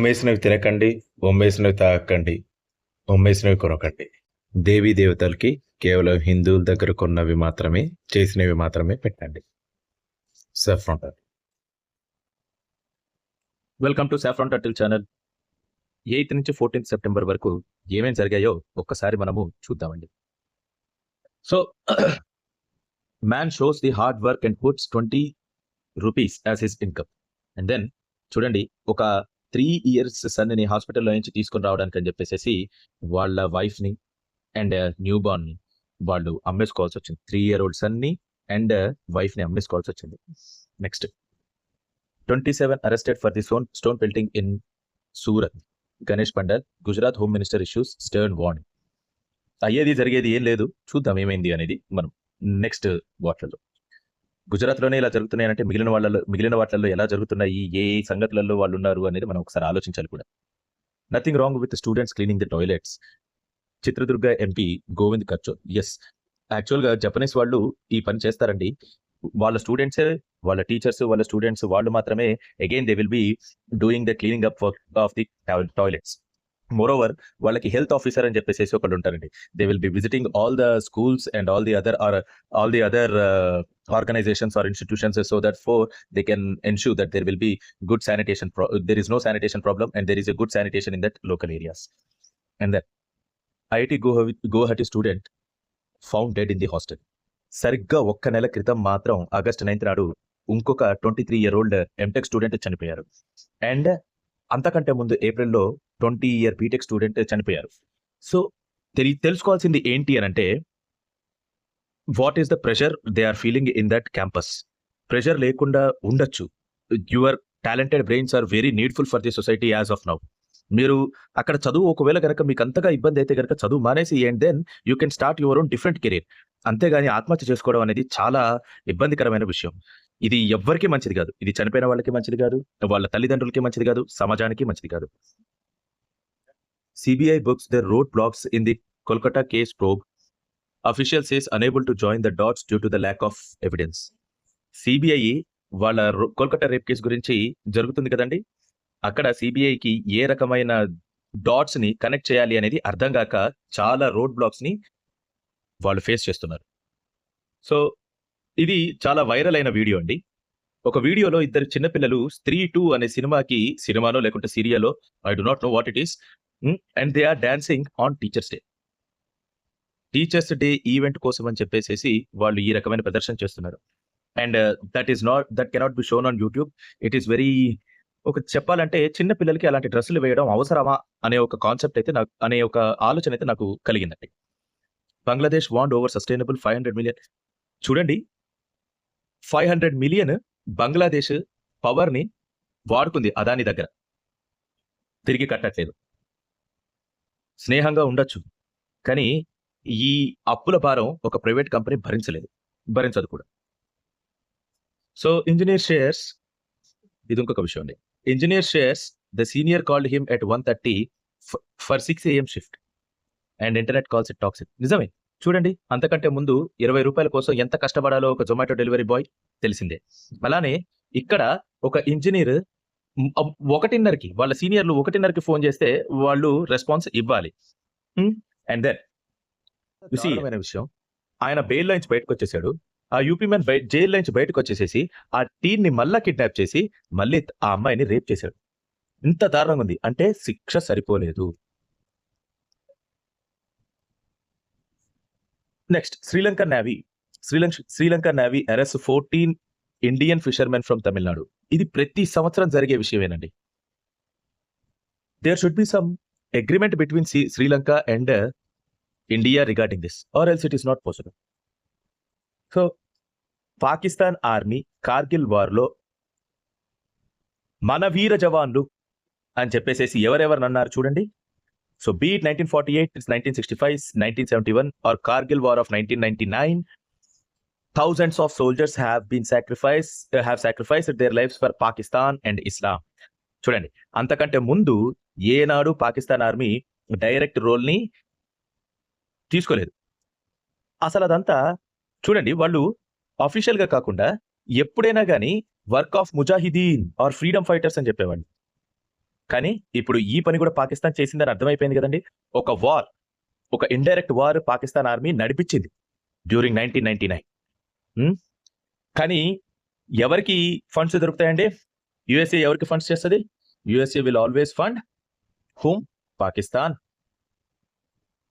అమ్మేసినవి తినకండి, బొమ్మేసినవి తాగకండి, బొమ్మేసినవి కొనకండి. దేవీ దేవతలకి కేవలం హిందువుల దగ్గర కొన్నవి మాత్రమే, చేసినవి మాత్రమే పెట్టండి. Saffron turtle. Welcome to saffron turtle channel. 8th నుంచి 14th సెప్టెంబర్ వరకు ఏమేం జరిగాయో ఒక్కసారి మనము చూద్దామండి. So man shows the hard work and puts 20 rupees as his income. And then చూడండి, ఒక 3 years సన్ని హాస్పిటల్లో నుంచి తీసుకొని రావడానికి అని చెప్పేసి వాళ్ళ వైఫ్ని అండ్ న్యూ బార్న్ని వాళ్ళు అమ్మేసుకోవాల్సి వచ్చింది. 3-year-old సన్ని అండ్ వైఫ్ని అమ్మేసుకోవాల్సి వచ్చింది. Next 27 arrested for the stone pelting in Surat. Ganesh pandal, Gujarat home minister issues stern warning. అయ్యేది జరిగేది ఏం లేదు, చూద్దాం ఏమైంది అనేది మనం నెక్స్ట్ వాటిల్లో. గుజరాత్లోనే ఇలా జరుగుతున్నాయి అంటే మిగిలిన వాటిల్లో ఎలా జరుగుతున్నాయి, ఏ సంగతులలో వాళ్ళు ఉన్నారు అనేది మనం ఒకసారి ఆలోచించాలి కూడా. Nothing wrong with students cleaning the toilets. Chitradurga MP Govind Karjol. Yes, యాక్చువల్గా జపనీస్ వాళ్ళు ఈ పని చేస్తారండి. వాళ్ళ స్టూడెంట్సే, వాళ్ళ టీచర్స్, వాళ్ళ స్టూడెంట్స్ వాళ్ళు మాత్రమే again they will be doing the cleaning up of the toilets. Moreover వాళ్ళకి హెల్త్ ఆఫీసర్ అని చెప్పేసి ఒకళ్ళు ఉంటారండి. They will be visiting all the schools and all the other organizations or institutions so that they can ensure that there will be good sanitation, there is no sanitation problem and there is a good sanitation in that local areas. And then IIT Guwahati student found dead in the hostel. సరిగ్గా 1 నెల క్రితం మాత్రం August 9th నాడు ఇంకొక 23-year-old MTech student చనిపోయారు. And అంతకంటే ముందు ఏప్రిల్లో 20-year బీటెక్ స్టూడెంట్ చనిపోయారు. సో తెలుసుకోవాల్సింది ఏంటి అని అంటే, what is the pressure they are feeling in that campus. Pressure లేకుండా ఉండొచ్చు. Your talented brains are very needful for the society as of now. మీరు అక్కడ చదువు ఒకవేళ కనుక మీకు అంతగా ఇబ్బంది అయితే కనుక చదువు మానేసి and then you can start your own different career. అంతేగాని ఆత్మహత్య చేసుకోవడం అనేది చాలా ఇబ్బందికరమైన విషయం. ఇది ఎవ్వరికీ మంచిది కాదు. ఇది చనిపోయిన వాళ్ళకి మంచిది కాదు, వాళ్ళ తల్లిదండ్రులకి మంచిది కాదు, సమాజానికి మంచిది కాదు. CBI books the road blocks in the Kolkata case probe. Official says unable to join the dots due to the lack of evidence. CBI వాళ్ళ కోల్కతా రేప్ కేసు గురించి జరుగుతుంది కదండి, అక్కడ సిబిఐకి ఏ రకమైన డాట్స్ ని కనెక్ట్ చేయాలి అనేది అర్థం కాక చాలా రోడ్ బ్లాక్స్ ని వాళ్ళు ఫేస్ చేస్తున్నారు. సో ఇది చాలా వైరల్ అయిన వీడియో అండి. ఒక వీడియోలో ఇద్దరు చిన్నపిల్లలు స్త్రీ 2 అనే సినిమానో లేకుంటే సీరియలో, I do not know what it is, and they are dancing on teachers day event కోసం అని చెప్పేసి వాళ్ళు ఈ రకమైన ప్రదర్శన చేస్తున్నారు. And that cannot be shown on YouTube. It is very, చెప్పాలంటే చిన్న పిల్లలకి అలాంటి డ్రెస్సులు వేయడం అవసరమా అనే ఒక కాన్సెప్ట్ అయితే అనే ఒక ఆలోచన అయితే నాకు కలిగిందండి. Bangladesh want over sustainable 500 million. చూడండి, 500 million బంగ్లాదేశ్ పవర్ ని వాడుకుంది అదాని దగ్గర, తిరిగి కట్టట్లేదు. స్నేహంగా ఉండొచ్చు, కానీ ఈ అప్పుల భారం ఒక ప్రైవేట్ కంపెనీ భరించదు కూడా. సో ఇంజనీర్ షేర్స్, ఇది ఇంకొక విషయం అండి. Engineer shares the senior called him at 1:30 for 6 AM shift and internet calls it toxic. నిజమే, చూడండి, అంతకంటే ముందు 20 రూపాయల కోసం ఎంత కష్టపడాలో ఒక జొమాటో డెలివరీ బాయ్ తెలిసిందే. అలానే ఇక్కడ ఒక ఇంజనీర్ 1:30కి, వాళ్ళ సీనియర్లు 1:30కి ఫోన్ చేస్తే వాళ్ళు రెస్పాన్స్ ఇవ్వాలి. అండ్ దెన్ విషయం, ఆయన బెయిల్ నుంచి బయటకు వచ్చేసాడు. ఆ యూపీ మ్యాన్ జైలు నుంచి బయటకు వచ్చేసేసి ఆ టీన్ ని మళ్ళా కిడ్నాప్ చేసి మళ్ళీ ఆ అమ్మాయిని రేప్ చేశాడు. ఇంత దారుణంగా ఉంది అంటే శిక్ష సరిపోలేదు. Next, Sri Lanka navy arrest 14 Indian fishermen from Tamil Nadu. ఇది ప్రతి సంవత్సరం జరిగే విషయమేనండి. There should be some agreement between Sri Lanka and India regarding this, or else it is not possible. So Pakistan army Kargil వార్లో మన వీర జవాన్లు అని చెప్పేసి ఎవరెవరు అన్నారు చూడండి. So be it 1948, 1965, 1971 or Kargil War of 1999, thousands of soldiers have sacrificed their lives for Pakistan and Islam. చూడండి, అంతకంటే ముందు ఏనాడు పాకిస్తాన్ ఆర్మీ డైరెక్ట్ రోల్ ని తీసుకోలేదు. అసలు అదంతా చూడండి, వాళ్ళు అఫీషియల్ గా కాకుండా ఎప్పుడైనా కానీ వర్క్ ఆఫ్ ముజాహిదీన్ ఆర్ ఫ్రీడమ్ ఫైటర్స్ అని చెప్పేవాళ్ళు. కానీ ఇప్పుడు ఈ పని కూడా పాకిస్తాన్ చేసిందని అర్థమైపోయింది కదండి. ఒక ఇండైరెక్ట్ వార్ పాకిస్తాన్ ఆర్మీ నడిపించింది డ్యూరింగ్ 1999. కానీ ఎవరికి ఫండ్స్ దొరుకుతాయండి? యుఎస్ఏ ఎవరికి ఫండ్స్ చేస్తుంది? USA will always fund whom? Pakistan.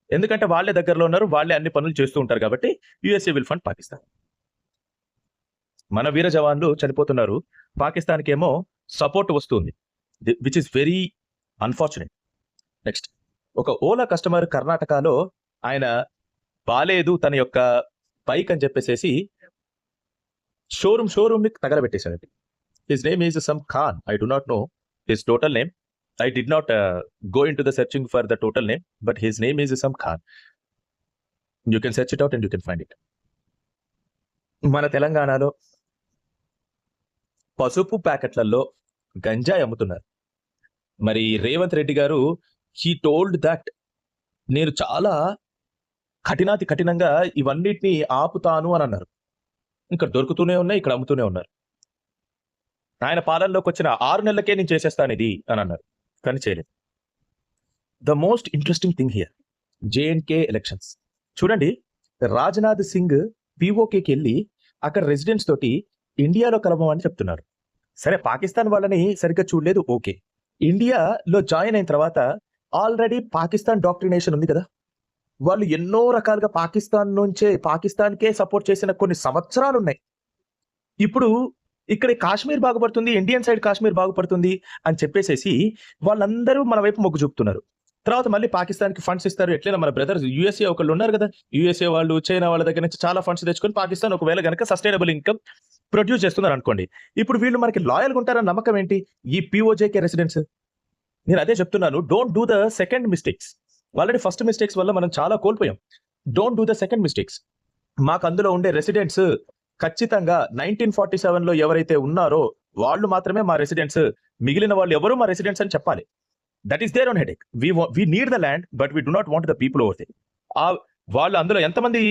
ఎందుకంటే వాళ్ళే దగ్గరలో ఉన్నారు, వాళ్ళే అన్ని పనులు చేస్తూ ఉంటారు కాబట్టి యుఎస్ఏ విల్ ఫండ్ పాకిస్తాన్. మన వీర జవాన్లు చనిపోతున్నారు, పాకిస్తాన్కి ఏమో సపోర్ట్ వస్తుంది, which is very unfortunate. Next, ఒక ఓలా కస్టమర్ కర్ణాటకలో ఆయన బాలేదు తన యొక్క బైక్ అని చెప్పేసి షోరూమ్ ని తగలబెట్టేశాడండి. His name is some Khan. I do not know his total name. I did not go into the searching for the total name, but his name is some Khan. You can search it out and you can find it. మన తెలంగాణలో పసుపు ప్యాకెట్లలో గంజాయి అమ్ముతున్నారు. మరి రేవంత్ రెడ్డి గారు he told that నేను చాలా కఠినంగా ఇవన్నిటిని ఆపుతాను అని అన్నారు. ఇక్కడ దొరుకుతూనే ఉన్నాయి, ఇక్కడ అమ్ముతూనే ఉన్నారు. ఆయన పాలనలోకి వచ్చిన 6 నెలలకే నేను చేసేస్తాను ఇది అని అన్నారు, కానీ చేయలేదు. The most interesting thing here, J&K elections చూడండి. రాజ్నాథ్ సింగ్ పిఓకేకి వెళ్ళి అక్కడ రెసిడెంట్స్ తోటి ఇండియాలో కలవమని చెప్తున్నారు. సరే, పాకిస్తాన్ వాళ్ళని సరిగ్గా చూడలేదు, ఓకే. ఇండియాలో జాయిన్ అయిన తర్వాత ఆల్రెడీ పాకిస్తాన్ డాక్ట్రినేషన్ ఉంది కదా. వాళ్ళు ఎన్నో రకాలుగా పాకిస్తాన్కే సపోర్ట్ చేసిన కొన్ని సంవత్సరాలు ఉన్నాయి. ఇప్పుడు ఇక్కడ కాశ్మీర్ బాగుపడుతుంది, ఇండియన్ సైడ్ కాశ్మీర్ బాగుపడుతుంది అని చెప్పేసేసి వాళ్ళందరూ మన వైపు మొగ్గు చూపుతున్నారు. తర్వాత మళ్ళీ పాకిస్తాన్కి ఫండ్స్ ఇస్తారు. ఎట్లైనా మన బ్రదర్స్ యూఎస్ఏ ఒకళ్ళు ఉన్నారు కదా, యూఎస్ఏ వాళ్ళు చైనా వాళ్ళ దగ్గర నుంచి చాలా ఫండ్స్ తెచ్చుకొని పాకిస్తాన్ ఒకవేళ కనుక సస్టైనబుల్ ఇన్కమ్ ప్రొడ్యూస్ చేస్తున్నారు అనుకోండి, ఇప్పుడు వీళ్ళు మనకి లాయల్గా ఉంటారన్న నమ్మకం ఏంటి? ఈ పిఓజేకే రెసిడెంట్స్. నేను అదే చెప్తున్నాను, don't do the second mistakes. Already first mistakes వల్ల మనం చాలా కోల్పోయాం. Don't do the second mistakes. మాకు అందులో ఉండే రెసిడెంట్స్ ఖచ్చితంగా 1947లో ఎవరైతే ఉన్నారో వాళ్ళు మాత్రమే మా రెసిడెంట్స్, మిగిలిన వాళ్ళు ఎవరు మా రెసిడెంట్స్ అని చెప్పాలి. That is their own headache. We need the land but we do not want the people over there. వాళ్ళు అందులో ఎంతమంది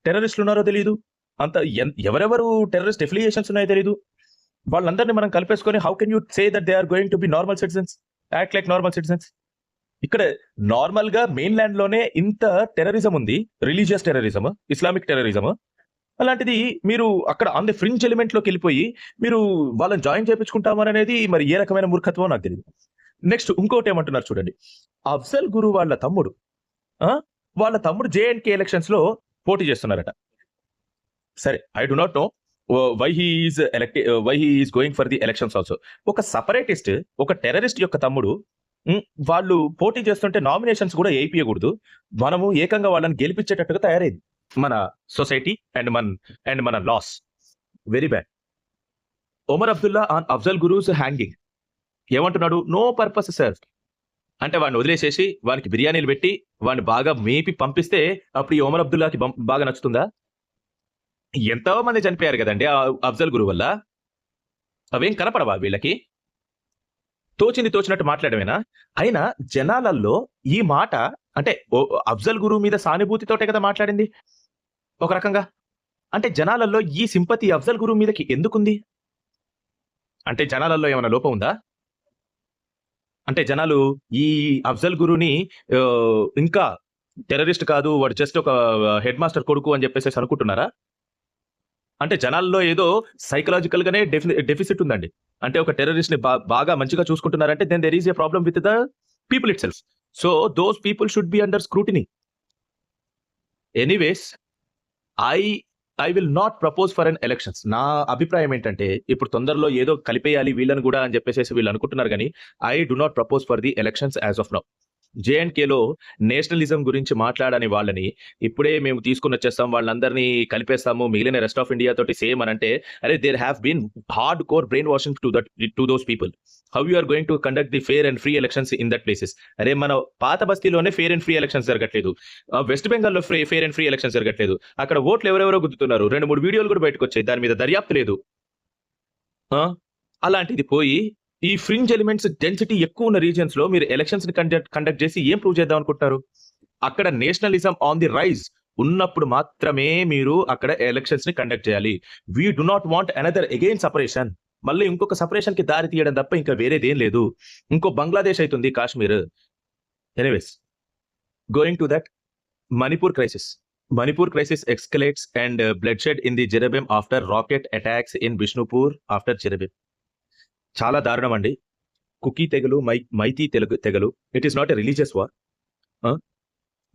టెర్రరిస్టులు ఉన్నారో తెలియదు, ఎవరెవరు టెర్రరిస్ట్ ఎఫిలియేషన్స్ ఉన్నాయో తెలియదు. వాళ్ళందరినీ మనం కలిపేసుకొని how can you say that they are going to be normal citizens, act like normal citizens? ఇక్కడ నార్మల్ గా మెయిన్ ల్యాండ్ లోనే ఇంత టెర్రరిజం ఉంది, రిలీజియస్ టెర్రరిజం, ఇస్లామిక్ టెర్రరిజం. అలాంటిది మీరు అక్కడ ఆన్ ది ఫ్రింజ్ ఎలిమెంట్ లోకి వెళ్ళిపోయి మీరు వాళ్ళని జాయిన్ చేయించుకుంటామని అనేది మరి ఏ రకమైన మూర్ఖత్వం నాకు తెలియదు. నెక్స్ట్ ఇంకోటి ఏమంటున్నారు చూడండి, అఫ్జల్ గురు వాళ్ళ తమ్ముడు జేఎన్కే ఎలక్షన్స్ లో పోటీ చేస్తున్నారట. సరే, I do not know why he is going for the elections also. ఒక సపరేటిస్ట్, ఒక టెర్రరిస్ట్ యొక్క తమ్ముడు వాళ్ళు పోటీ చేస్తుంటే నామినేషన్స్ కూడా వేయకూడదు, మనము ఏకంగా వాళ్ళని గెలిపించేటట్టుగా తయారైంది మన సొసైటీ అండ్ మన laws. Very bad. Omar Abdullah on Afzal Guru's hanging ఏమంటున్నాడు? No purpose sir. అంటే వాడిని వదిలేసేసి వానికి బిర్యానీలు పెట్టి వాడిని బాగా మేపి పంపిస్తే అప్పుడు ఈ ఒమర్ అబ్దుల్లాకి బాగా నచ్చుతుందా? ఎంతో మంది చనిపోయారు కదండి అఫ్జల్ గురు వల్ల. అవేం కనపడవా వీళ్ళకి? తోచినట్టు మాట్లాడమేనా? అయినా జనాలలో ఈ మాట అంటే అఫ్జల్ గురు మీద సానుభూతితోటే కదా మాట్లాడింది ఒక రకంగా. అంటే జనాలలో ఈ సింపతి అఫ్జల్ గురు మీదకి ఎందుకుంది? అంటే జనాలలో ఏమైనా లోపం ఉందా? అంటే జనాలు ఈ అఫ్జల్ గురుని ఇంకా టెర్రరిస్ట్ కాదు, వాడు జస్ట్ ఒక హెడ్ మాస్టర్ కొడుకు అని చెప్పేసి అనుకుంటున్నారా? అంటే జనాల్లో ఏదో సైకలాజికల్ గానే డెఫిసిట్ ఉందండి. అంటే ఒక టెర్రరిస్ట్ ని బాగా మంచిగా చూసుకుంటున్నారంటే then there is a problem with the people itself. So those people should be under scrutiny. Anyways, I will not propose for an elections. నా అభిప్రాయం ఏంటంటే ఇప్పుడు తొందరలో ఏదో కలిపేయాలి వీళ్ళని కూడా అని చెప్పేసి వీళ్ళు అనుకుంటున్నారు, కానీ I do not propose for the elections as of now. జేఎన్కేలో నేషనలిజం గురించి మాట్లాడని వాళ్ళని ఇప్పుడే మేము తీసుకుని వచ్చేస్తాం, వాళ్ళందరినీ కలిపేస్తాము మిగిలిన రెస్ట్ ఆఫ్ ఇండియా తోటి సేమ్ అని అంటే, అరే there have been hard core brain washing to those people. How you are going to conduct the fair and free elections in that places? అరే మన పాత బస్తీలోనే ఫేర్ అండ్ ఫ్రీ ఎలక్షన్స్ జరగట్లేదు, West బెంగాల్లో ఫేర్ అండ్ ఫ్రీ ఎలక్షన్స్ జరగట్లేదు, అక్కడ ఓట్లు ఎవరెవరో గుద్దుతున్నారు, 2-3 వీడియోలు కూడా బయటకు వచ్చాయి, దాని మీద దర్యాప్తు లేదు. అలాంటిది పోయి ఈ ఫ్రింజ్ ఎలిమెంట్స్ డెన్సిటీ ఎక్కువ ఉన్న రీజియన్స్ లో మీరు ఎలక్షన్స్ ని కండక్ట్ చేసి ఏం ప్రూవ్ చేద్దాం అనుకుంటున్నారు? అక్కడ నేషనలిజం ఆన్ ది రైజ్ ఉన్నప్పుడు మాత్రమే మీరు అక్కడ ఎలక్షన్స్ ని కండక్ట్ చేయాలి. We do not want another again separation. మళ్ళీ ఇంకొక separation కి దారి తీయడం తప్ప ఇంకా వేరేదేం లేదు. ఇంకో బంగ్లాదేశ్ అవుతుంది Kashmir. Anyways going to that Manipur crisis. Manipur crisis escalates and bloodshed in the Jerebiam after rocket attacks in Bishnupur after Jerebiam. చాలా దారుణం అండి. కుకీ తెగలు, మైతీ తెగలు. It is not a religious war.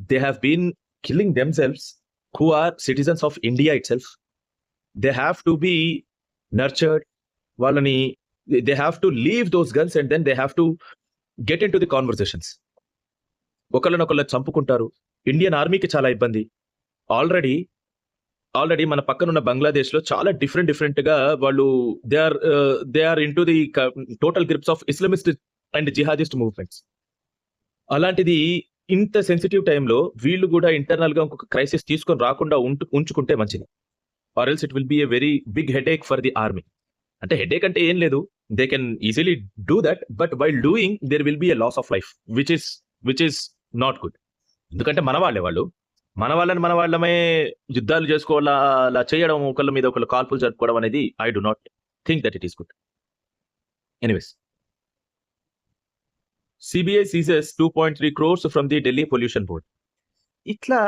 They have been killing themselves who are citizens of India itself. They have to be nurtured. వాళ్ళని they have to leave those guns and then they have to get into the conversations. ఒకళ్ళనొకళ్ళు చంపుకుంటారు. Indian ఆర్మీకి చాలా ఇబ్బంది. Already మన పక్కనున్న బంగ్లాదేశ్ లో చాలా different గా వాళ్ళు they are into the total grips of Islamist and jihadist movements. అలాంటిది ఇంత సెన్సిటివ్ టైంలో వీళ్ళు కూడా ఇంటర్నల్ గా ఇంకొక క్రైసిస్ తీసుకొని రాకుండా ఉంచుకుంటే మంచిది. Or else it will be a very big headache for the army. అంటే హెడేక్ అంటే ఏం లేదు, they can easily do that, but while doing there will be a loss of life which is not good. ఎందుకంటే మన వాళ్ళని మన వాళ్ళమే యుద్ధాలు చేసుకోవాలా, అలా చేయడం, ఒకళ్ళ మీద ఒకళ్ళు కాల్పులు జరుపుకోవడం అనేది I do not think that it is good. Anyways, CBI ceases 2.3 crores from the Delhi pollution board. ఇట్లా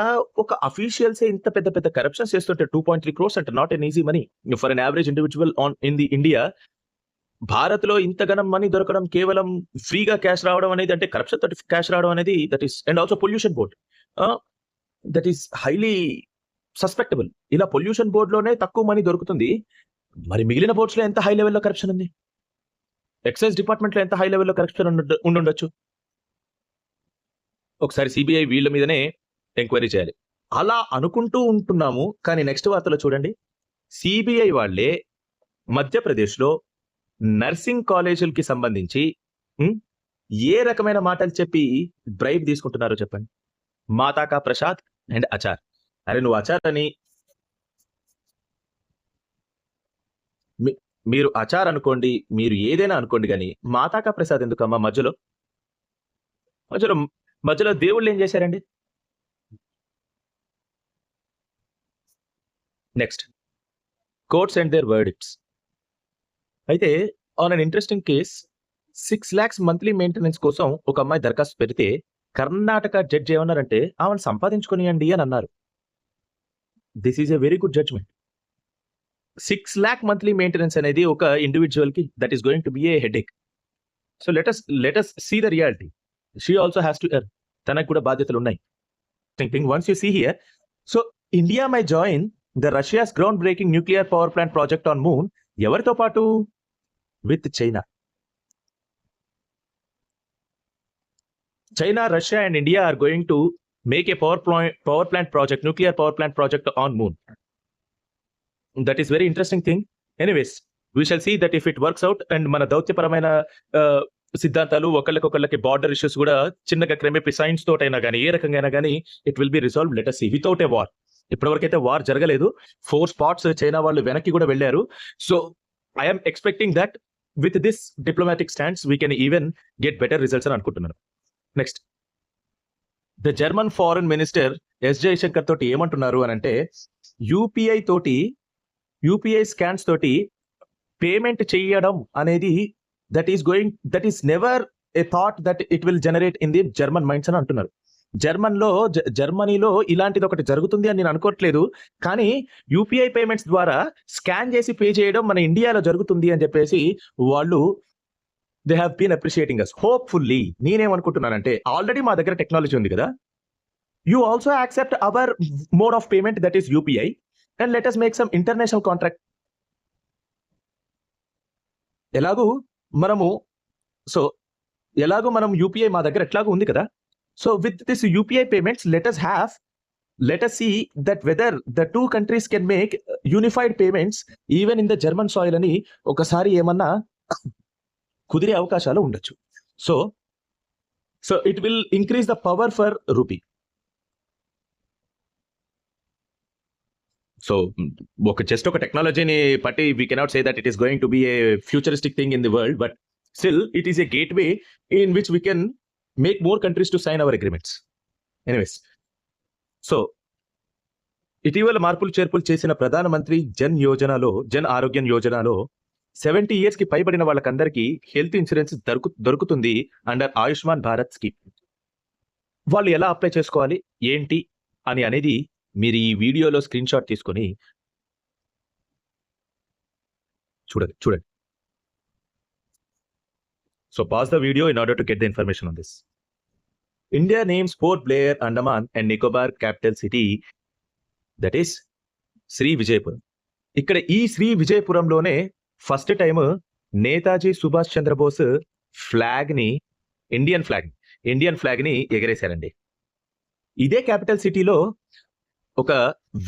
ఒక అఫీషియల్సే ఇంత పెద్ద కరప్షన్ చేస్తుంటే 2.3 crores అంటే not an easy money for an average individual in the India. Bharat లో ఇంతగానం మనీ దొరకడం, కేవలం ఫ్రీగా క్యాష్ రావడం అనేది, అంటే కరప్షన్ తోటి క్యాష్ రావడం అనేది, that is, and also pollution board, that is highly suspectable. ఇలా పొల్యూషన్ బోర్డ్ లోనే తక్కువ మనీ దొరుకుతుంది, మరి మిగిలిన బోర్డ్స్ లో ఎంత హై లెవెల్లో కరప్షన్ ఉంది? ఎక్సైజ్ డిపార్ట్మెంట్ లో ఎంత హై లెవెల్లో కరప్షన్ ఉండుండొచ్చు? ఒకసారి సిబిఐ వీళ్ళ మీదనే ఎంక్వైరీ చేయాలి. అలా అనుకుంటూ ఉంటున్నాము, కానీ నెక్స్ట్ వార్తలో చూడండి, సిబిఐ వాళ్ళే మధ్యప్రదేశ్ లో నర్సింగ్ కాలేజీలకి సంబంధించి ఏ రకమైన మాటలు చెప్పి బ్రైబ్ తీసుకుంటున్నారో చెప్పండి. మాతాకా ప్రసాద్ అండ్ ఆచార్. అరే నువ్వు ఆచార్ అని, మీరు ఆచార్ అనుకోండి, మీరు ఏదైనా అనుకోండి, కానీ మాతాకా ప్రసాద్ ఎందుకమ్మా మధ్యలో దేవుళ్ళు ఏం చేశారండి? Next, courts and their verdicts. అయితే on an interesting case, 6 lakhs monthly maintenance కోసం ఒక అమ్మాయి దరఖాస్తు పెడితే కర్ణాటక జడ్జి ఏమన్నారంటే ఆమెను సంపాదించుకునియండి అని అన్నారు. This is a very good judgment. 6 lakh monthly maintenance అనేది ఒక ఇండివిజువల్ కి that is going to be a headache. So let us see the reality. She also has to earn. తనకు కూడా బాధ్యతలు ఉన్నాయి. Once you see here, so India may join the Russia's ground breaking nuclear power plant project on moon. ఎవరితో పాటు? With China. China, Russia and India are going to make a power plant project, nuclear power plant project on moon. That is very interesting thing. Anyways, we shall see that if it works out, and మన దౌత్యపరమైన సిద్ధాంతాలు, ఒకళ్ళకి border issues కూడా చిన్నగా క్రమేపీ science తోటైనా కానీ ఏ రకంగా అయినా కానీ it will be resolve. Let us see. Without a war, ఇప్పటివరకైతే వార్ జరగలేదు. 4 spots చైనా వాళ్ళు వెనక్కి కూడా వెళ్ళారు. So I'm expecting that with this diplomatic stands we can even get better results అని అనుకుంటున్నాను. Next, the German foreign minister S Jaishankar తోటి ఏమంటున్నారు అని అంటే, యూపీఐ స్కాన్స్ తోటి పేమెంట్ చేయడం అనేది that is never a thought that it will generate in the German minds అని అంటున్నారు. జర్మనీలో ఇలాంటిది ఒకటి జరుగుతుంది అని నేను అనుకోవట్లేదు, కానీ యూపీఐ పేమెంట్స్ ద్వారా స్కాన్ చేసి పే చేయడం మన ఇండియాలో జరుగుతుంది అని చెప్పేసి వాళ్ళు they have been appreciating us. Hopefully నేనేమనుకుంటున్నానంటే, ఆల్రెడీ మా దగ్గర టెక్నాలజీ ఉంది కదా, you also accept our mode of payment that is UPI and let us make some international contract. ఎలాగూ మనం యూపీఐ మా దగ్గర ఎట్లాగూ ఉంది కదా, so with this UPI payments let us see that whether the two countries can make unified payments even in the German soil అని ఒకసారి ఏమన్నా కుదిరే అవకాశాలు ఉండొచ్చు. So it will increase the power for rupee. So just ఒక టెక్నాలజీని బట్టి we cannot say that it is going to be a futuristic thing in the world, but still it is a gateway in which we can make more countries to sign our agreements. Anyways, so ఇటీవల మార్పులు చేర్పులు చేసిన ప్రధానమంత్రి జన్ ఆరోగ్య యోజనలో 70 years కి పైబడిన వాళ్ళకందరికీ హెల్త్ ఇన్సూరెన్స్ దొరుకుతుంది అండర్ ఆయుష్మాన్ భారత్ స్కీమ్. వాళ్ళు ఎలా అప్లై చేసుకోవాలి ఏంటి అని అనేది మీరు ఈ వీడియోలో స్క్రీన్ షాట్ తీసుకొని చూడండి. So pass the video in order to get the information on this. India names Port Blair, Andaman and Nicobar capital city that is Shri Vijayapuram. ఇక్కడ ఈ శ్రీ విజయపురంలోనే first time Netaji Subhash Chandra Bose Indian flag ని ఎగరేశారండి. ఇదే క్యాపిటల్ సిటీలో ఒక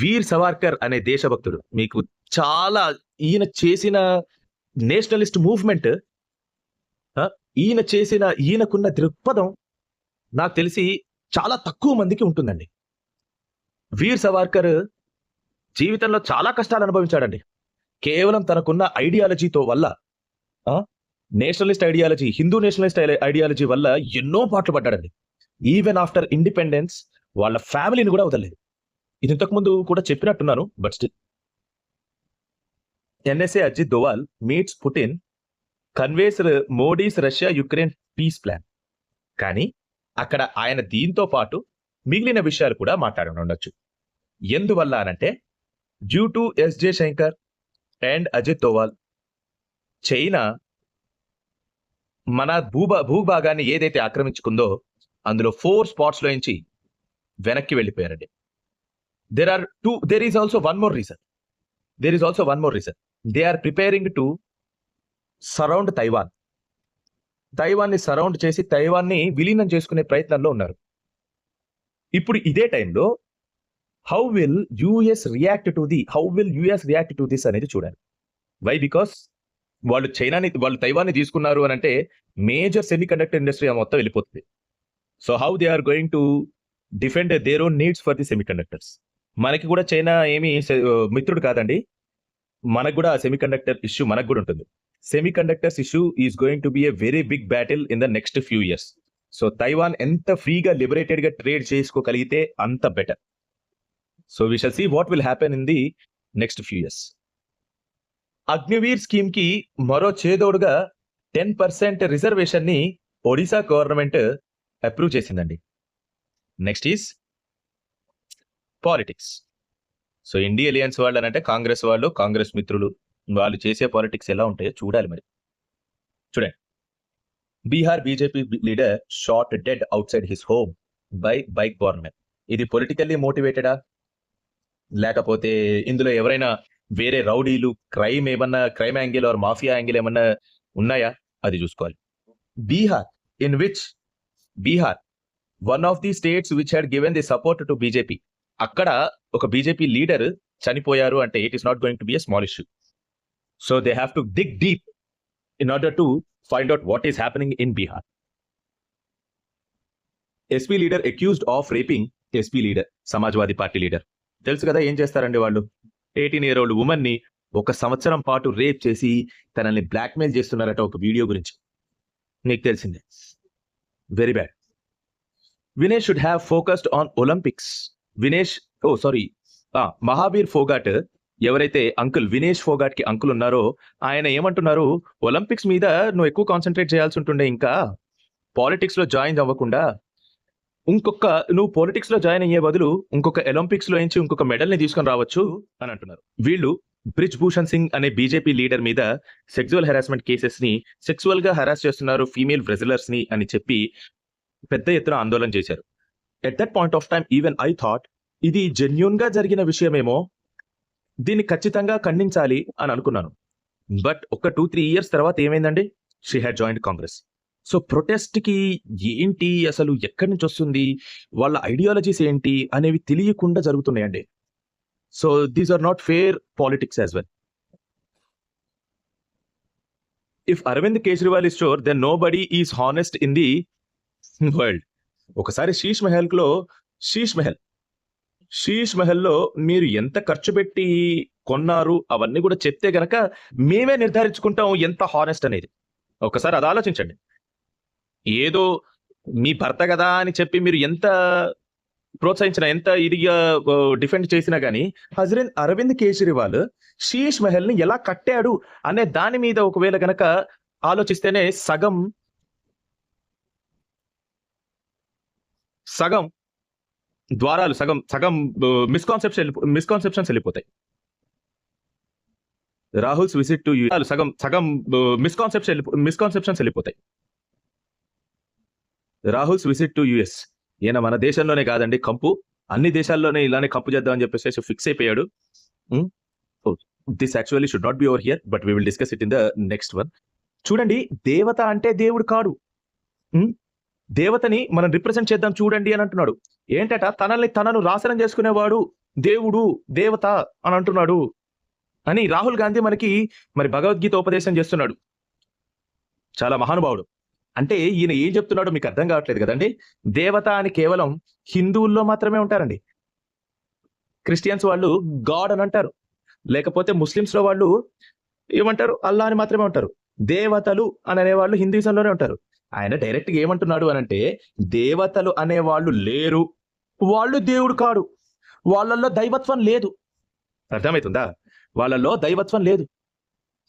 వీర్ సవార్కర్ అనే దేశభక్తుడు, మీకు చాలా ఈయన చేసిన నేషనలిస్ట్ మూవ్మెంట్, ఈయనకున్న దృక్పథం నాకు తెలిసి చాలా తక్కువ మందికి ఉంటుందండి. వీర్ సవార్కర్ జీవితంలో చాలా కష్టాలు అనుభవించాడండి. కేవలం తనకున్న ఐడియాలజీతో వల్ల, Nationalist ideology, Hindu Nationalist ideology వల్ల ఎన్నో పాటలు పడ్డాడండి. ఈవెన్ ఆఫ్టర్ ఇండిపెండెన్స్ వాళ్ళ ఫ్యామిలీని కూడా వదలలేదు. ఇది ఇంతకుముందు కూడా చెప్పినట్టున్నాను, but still. NSA Ajit Doval meets Putin, conveys Modi's Russia Ukraine peace plan. కానీ అక్కడ ఆయన దీంతో పాటు మిగిలిన విషయాలు కూడా మాట్లాడి ఉండొచ్చు. ఎందువల్ల అనంటే, due to S Jaishankar and Ajit Doval, China మన భూభాగాన్ని ఏదైతే ఆక్రమించుకుందో అందులో 4 spots లో నుంచి వెనక్కి వెళ్ళిపోయారండి. There is also one more reason. They are preparing to surround Taiwan. తైవాన్ని సరౌండ్ చేసి తైవాన్ని విలీనం చేసుకునే ప్రయత్నంలో ఉన్నారు. ఇప్పుడు ఇదే టైంలో how will US react to this అనేది చూడాలి. వై? బికాస్ వాళ్ళు తైవాన్ని తీసుకున్నారు అని అంటే మేజర్ సెమీ కండక్టర్ ఇండస్ట్రీ మొత్తం వెళ్ళిపోతుంది. So how they are going to defend their own needs for the semi conductors. మనకి కూడా చైనా ఏమి మిత్రుడు కాదండి. మనకు కూడా సెమీ కండక్టర్ ఇష్యూ మనకు కూడా ఉంటుంది. Semiconductors issue is going to be a very big battle in the next few years. So Taiwan ఎంత ఫ్రీగా లిబరేటెడ్ గా ట్రేడ్ చేసుకోగలిగితే అంత better. So we shall see what will happen in the next few years. Agniveer scheme కి మరో చేదోడుగా 10% reservation ని Odisha government approve చేసిందండి. Next is politics. So INDIA alliance వాళ్ళు అని అంటే కాంగ్రెస్ వాళ్ళు, కాంగ్రెస్ మిత్రులు, వాళ్ళు చేసే పాలిటిక్స్ ఎలా ఉంటాయో చూడాలి. మరి చూడండి, Bihar BJP leader shot dead outside his home by bike borne. ఇది పొలిటికల్లీ మోటివేటెడా, లేకపోతే ఇందులో ఎవరైనా వేరే రౌడీలు, crime angle or mafia angle ఏమన్నా ఉన్నాయా, అది చూసుకోవాలి. Bihar one of the states which had given the support to BJP. అక్కడ ఒక బీజేపీ లీడర్ చనిపోయారు అంటే it is not going to be a small issue. So they have to dig deep in order to find out what is happening in Bihar. SP leader accused of raping SP leader, Samajwadi Party leader. తెలుసు కదా ఏం చేస్తారండి వాళ్ళు. 18-year-old women ని 1 సంవత్సరం పాటు rape చేసి తనని బ్లాక్మెయిల్ చేస్తున్నారట ఒక వీడియో గురించి. నీకు తెలిసిందే. Very bad. Vinesh should have focused on Olympics. Mahavir Phogat, ఎవరైతే అంకుల్ వినేష్ ఫోగాట్ కి అంకుల్ ఉన్నారో ఆయన ఏమంటున్నారు, ఒలింపిక్స్ మీద నువ్వు ఎక్కువ కాన్సన్ట్రేట్ చేయాల్సి ఉంటుండే, ఇంకా పాలిటిక్స్ లో జాయిన్ అవ్వకుండా నువ్వు పాలిటిక్స్ లో జాయిన్ అయ్యే బదులు ఇంకొక ఒలింపిక్స్ లో నుంచి ఇంకొక మెడల్ ని తీసుకొని రావచ్చు అని అంటున్నారు. వీళ్ళు బ్రిజ్ భూషణ్ సింగ్ అనే బీజేపీ లీడర్ మీద సెక్సువల్ హెరాస్మెంట్ కేసెస్ ని, సెక్సువల్ గా హెరాస్ చేస్తున్నారు ఫీమేల్ రెజ్లర్స్ ని అని చెప్పి పెద్ద ఎత్తున ఆందోళన చేశారు. At that point of time even I thought ఇది జెన్యూన్ గా జరిగిన విషయమేమో, దీన్ని ఖచ్చితంగా ఖండించాలి అని అనుకున్నాను. బట్ ఒక 2-3 years తర్వాత ఏమైందండి, she had joined Congress. So protest కి ఏంటి అసలు, ఎక్కడి నుంచి వస్తుంది, వాళ్ళ ఐడియాలజీస్ ఏంటి అనేవి తెలియకుండా జరుగుతున్నాయండి. So these are not fair politics as well. If Arvind Kejriwal is sure, then nobody is honest in the world. ఒకసారి శీష్ మహల్లో మీరు ఎంత ఖర్చు పెట్టి కొన్నారు అవన్నీ కూడా చెప్తే గనక మేమే నిర్ధారించుకుంటాం ఎంత హానెస్ట్ అనేది. ఒకసారి అది ఆలోచించండి. ఏదో మీ భర్త కదా అని చెప్పి మీరు ఎంత ప్రోత్సహించిన, ఎంత ఇదిగా డిఫెండ్ చేసినా గానీ అరవింద్ కేజ్రీవాల్ శీష్ మహల్ ని ఎలా కట్టాడు అనే దాని మీద ఒకవేళ గనక ఆలోచిస్తేనే సగం ద్వారాలు, సగం మిస్కాన్సెప్షన్స్ వెళ్ళిపోతాయి. రాహుల్స్ విజిట్ టు సగం మిస్కాన్సెప్షన్స్ వెళ్ళిపోతాయి. రాహుల్స్ విజిట్ టు యుఎస్, ఈయన మన దేశంలోనే కాదండి కంపు, అన్ని దేశాల్లోనే ఇలానే కంపు చేద్దామని చెప్పేసి ఫిక్స్ అయిపోయాడు. This actually should not be over here, but we will discuss it in the next one. చూడండి, దేవత అంటే దేవుడు కాడు. దేవతని మనం రిప్రజెంట్ చేద్దాం చూడండి అని అంటున్నాడు. ఏంటట, తనను నాశనం చేసుకునేవాడు దేవుడు, దేవత అని అంటున్నాడు అని రాహుల్ గాంధీ మనకి మరి భగవద్గీత ఉపదేశం చేస్తున్నాడు. చాలా మహానుభావుడు. అంటే ఈయన ఏం చెప్తున్నాడో మీకు అర్థం కావట్లేదు కదండి. దేవత అని కేవలం హిందువుల్లో మాత్రమే ఉంటారండి. క్రిస్టియన్స్ వాళ్ళు గాడ్ అని అంటారు, లేకపోతే ముస్లిమ్స్ లో వాళ్ళు ఏమంటారు, అల్లా అని మాత్రమే ఉంటారు. దేవతలు అని అనేవాళ్ళు హిందూయిజంలోనే ఉంటారు. ఆయన డైరెక్ట్ గా ఏమంటున్నాడు అని అంటే, దేవతలు అనేవాళ్ళు లేరు, వాళ్ళు దేవుడు కాడు, వాళ్ళల్లో దైవత్వం లేదు. అర్థమవుతుందా? వాళ్ళల్లో దైవత్వం లేదు.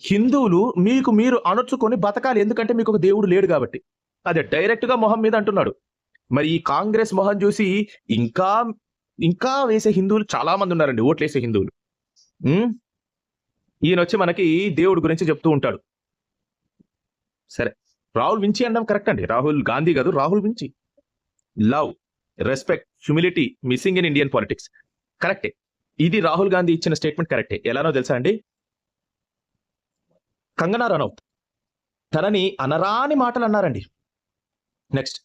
హిందువులు మీకు మీరు అణుచుకొని బతకాలి, ఎందుకంటే మీకు ఒక దేవుడు లేడు కాబట్టి. అదే డైరెక్ట్ గా మొహం మీద అంటున్నాడు. మరి ఈ కాంగ్రెస్ మొహం చూసి ఇంకా వేసే హిందువులు చాలా మంది ఉన్నారండి, ఓట్లేసే హిందువులు. ఈయన వచ్చి మనకి దేవుడి గురించి చెప్తూ ఉంటాడు. సరే, రాహుల్ వించి అనడం కరెక్ట్ అండి. రాహుల్ గాంధీ కాదు, Rahul Vinci. Love, respect, humility missing in Indian politics, కరెక్టే. ఇది రాహుల్ గాంధీ ఇచ్చిన స్టేట్మెంట్ కరెక్టే. ఎలానో తెలుసా అండి, కంగనా రనౌత్ తనని అనరాని మాటలు అన్నారండి. నెక్స్ట్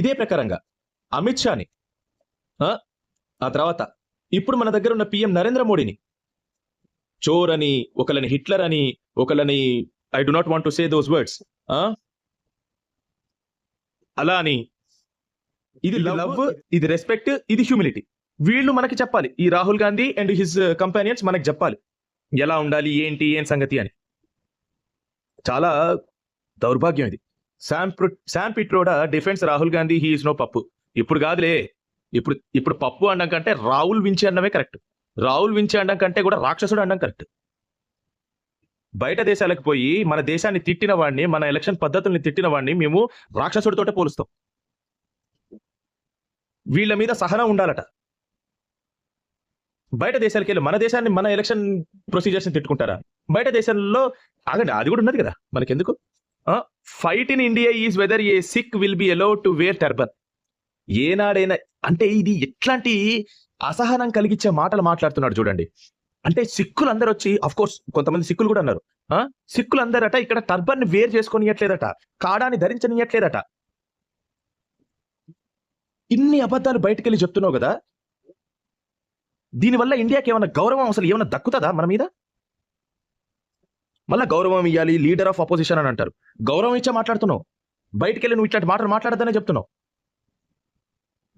ఇదే ప్రకారంగా అమిత్ షాని, ఆ తర్వాత ఇప్పుడు మన దగ్గర ఉన్న పిఎం నరేంద్ర మోడీని చోర్ అని, ఒకళ్ళని హిట్లర్ అని, ఒకళ్ళని I do not want to say those words అలా అని. ఇది లవ్, ఇది రెస్పెక్ట్, ఇది హ్యూమిలిటీ. వీళ్ళు మనకి చెప్పాలి, ఈ Rahul Gandhi and his companions మనకి చెప్పాలి ఎలా ఉండాలి, ఏంటి, ఏం సంగతి అని. చాలా దౌర్భాగ్యం ఇది. Sam Pitroda defence Rahul Gandhi, he is no pappu. ఇప్పుడు కాదులే, ఇప్పుడు పప్పు అనడం కంటే రాహుల్ వించి అనడమే కరెక్ట్. రాహుల్ వించి అనడం కంటే కూడా రాక్షసుడు అనడం కరెక్ట్. బయట దేశాలకు పోయి మన దేశాన్ని తిట్టిన వాడిని, మన ఎలక్షన్ పద్ధతుల్ని తిట్టిన వాడిని మేము రాక్షసుడితోటే పోలుస్తాం. వీళ్ళ మీద సహనం ఉండాలట. బయట దేశాలకు వెళ్ళి మన దేశాన్ని, మన ఎలక్షన్ ప్రొసీజర్స్ ని తిట్టుకుంటారా? బయట దేశాల్లో ఆగండి, అది కూడా ఉన్నది కదా మనకెందుకు. Fight in India is whether a Sikh will be allowed to wear turban. ఏనాడైనా అంటే ఇది ఎట్లాంటి అసహనం కలిగించే మాటలు మాట్లాడుతున్నాడు చూడండి. అంటే సిక్కులు అందరూ వచ్చి, అఫ్ కోర్స్ కొంతమంది సిక్కులు కూడా అన్నారు, సిక్కులు అందరట ఇక్కడ టర్బన్ ని వేర్ చేసుకొనియట్లేదట, కాడాన్ని ధరించనియట్లేదట. ఇన్ని అబద్ధాలు బయటకెళ్ళి చెప్తున్నావు కదా, దీనివల్ల ఇండియాకి ఏమైనా గౌరవం, అసలు ఏమైనా దక్కుతుందా మన మీద? మళ్ళా గౌరవం ఇవ్వాలి, లీడర్ ఆఫ్ అపోజిషన్ అని అంటారు. గౌరవం ఇచ్చా మాట్లాడుతున్నావు, బయటకెళ్ళి నువ్వు ఇట్లాంటి మాటలు మాట్లాడద్దనే చెప్తున్నావు.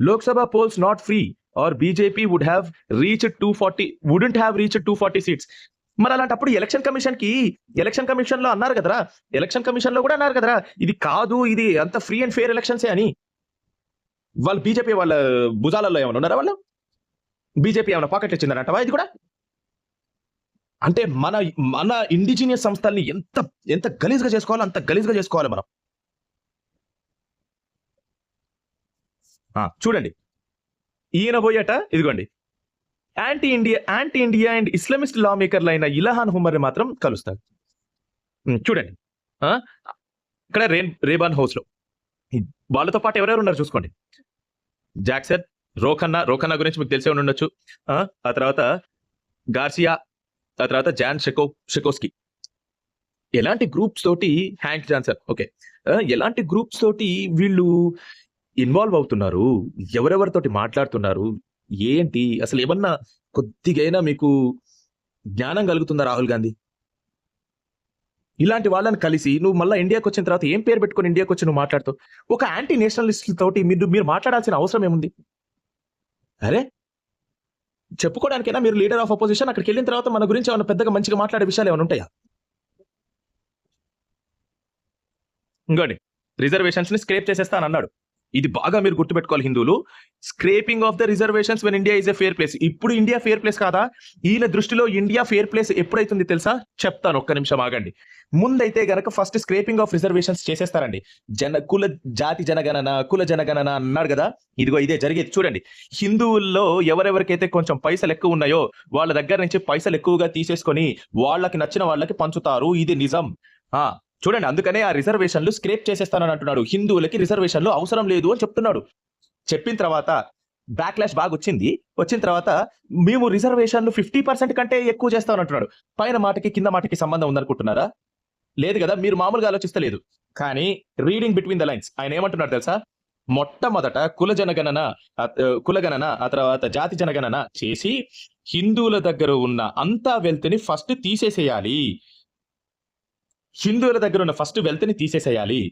Lok Sabha polls not free or BJP would have reached 240, wouldn't have reached 240 seats. మరి అలాంటప్పుడు ఎలక్షన్ కమిషన్ లో అన్నారు కదరా, ఎలక్షన్ కమిషన్ లో కూడా అన్నారు కదరా, ఇది కాదు, ఇది అంత ఫ్రీ అండ్ ఫెయిర్ ఎలక్షన్సే అని. వాళ్ళు బీజేపీ వాళ్ళ భుజాలలో ఏమైనా ఉన్నారా? వాళ్ళు బీజేపీ ఏమైనా పాకెట్ ఇచ్చిందనంటవా? ఇది కూడా అంటే మన ఇండిజినియస్ సంస్థల్ని ఎంత గలీజ్గా చేసుకోవాలో అంత గలీజ్గా చేసుకోవాలి మనం. చూడండి, ఈయన పోయట ఇదిగోండి, యాంటీ ఇండియా అండ్ ఇస్లామిస్ట్ లా మేకర్లు అయిన ఇల్హాన్ హుమర్ మాత్రం కలుస్తారు. చూడండి, ఇక్కడ రేబాన్ హౌస్ లో వాళ్ళతో పాటు ఎవరెవరు ఉన్నారు చూసుకోండి. జాక్సన్, రోఖన్నా గురించి మీకు తెలిసే ఉండొచ్చు. ఆ తర్వాత గార్సియా, ఆ తర్వాత జాన్ షెకోస్కి. ఎలాంటి గ్రూప్స్ తోటి, హ్యాంక్ జాన్సన్, ఓకే, ఎలాంటి గ్రూప్స్ తోటి వీళ్ళు ఇన్వాల్వ్ అవుతున్నారు, ఎవరెవరితోటి మాట్లాడుతున్నారు, ఏంటి అసలు ఏమన్నా కొద్దిగైనా మీకు జ్ఞానం కలుగుతుందా రాహుల్ గాంధీ? ఇలాంటి వాళ్ళని కలిసి నువ్వు మళ్ళీ ఇండియాకి వచ్చిన తర్వాత ఏం పేరు పెట్టుకొని ఇండియాకి వచ్చి నువ్వు మాట్లాడుతావు? ఒక యాంటీ నేషనలిస్ట్ తోటి మీరు మాట్లాడాల్సిన అవసరం ఏముంది? అరే, చెప్పుకోవడానికైనా మీరు లీడర్ ఆఫ్ అపోజిషన్, అక్కడికి వెళ్ళిన తర్వాత మన గురించి ఏమైనా పెద్దగా మంచిగా మాట్లాడే విషయాలు ఏమైనా ఉంటాయా? ఇంకోండి, రిజర్వేషన్స్ ని స్క్రేప్ చేసేస్తా అని అన్నాడు. ఇది బాగా మీరు గుర్తుపెట్టుకోవాలి హిందువులు. Scraping of the reservations when India is a fair place. ఇప్పుడు ఇండియా ఫేర్ ప్లేస్ కాదా? ఈయన దృష్టిలో ఇండియా ఫేర్ ప్లేస్ ఎప్పుడైతుంది తెలుసా? చెప్తాను, ఒక్క నిమిషం ఆగండి. ముందైతే గనక ఫస్ట్ స్క్రేపింగ్ ఆఫ్ రిజర్వేషన్స్ చేసేస్తారండి. జాతి జనగణన, కుల జనగణన అన్నాడు కదా, ఇదిగో ఇదే జరిగేది. చూడండి, హిందువుల్లో ఎవరెవరికైతే కొంచెం పైసలు ఎక్కువ ఉన్నాయో వాళ్ళ దగ్గర నుంచి పైసలు ఎక్కువగా తీసేసుకొని వాళ్ళకి నచ్చిన వాళ్ళకి పంచుతారు. ఇది నిజం. చూడండి, అందుకనే ఆ రిజర్వేషన్లు స్క్రేప్ చేసేస్తానని అంటున్నాడు. హిందువులకి రిజర్వేషన్లు అవసరం లేదు అని చెప్తున్నాడు. చెప్పిన తర్వాత బ్యాక్లాష్ బాగా వచ్చింది. వచ్చిన తర్వాత మేము రిజర్వేషన్లు 50% కంటే ఎక్కువ చేస్తామని అంటున్నాడు. పైన మాటకి కింద మాటకి సంబంధం ఉందనుకుంటున్నారా? లేదు కదా, మీరు మామూలుగా ఆలోచిస్తలేదు. కానీ రీడింగ్ బిట్వీన్ ద లైన్స్ ఆయన ఏమంటున్నాడు తెలుసా? మొట్టమొదట కులగణన, ఆ తర్వాత జాతి జనగణన చేసి హిందువుల దగ్గర ఉన్న అంతా వెల్త్ని ఫస్ట్ తీసేసేయాలి. హిందువుల దగ్గర ఉన్న ఫస్ట్ వెల్త్ని తీసేసేయాలి.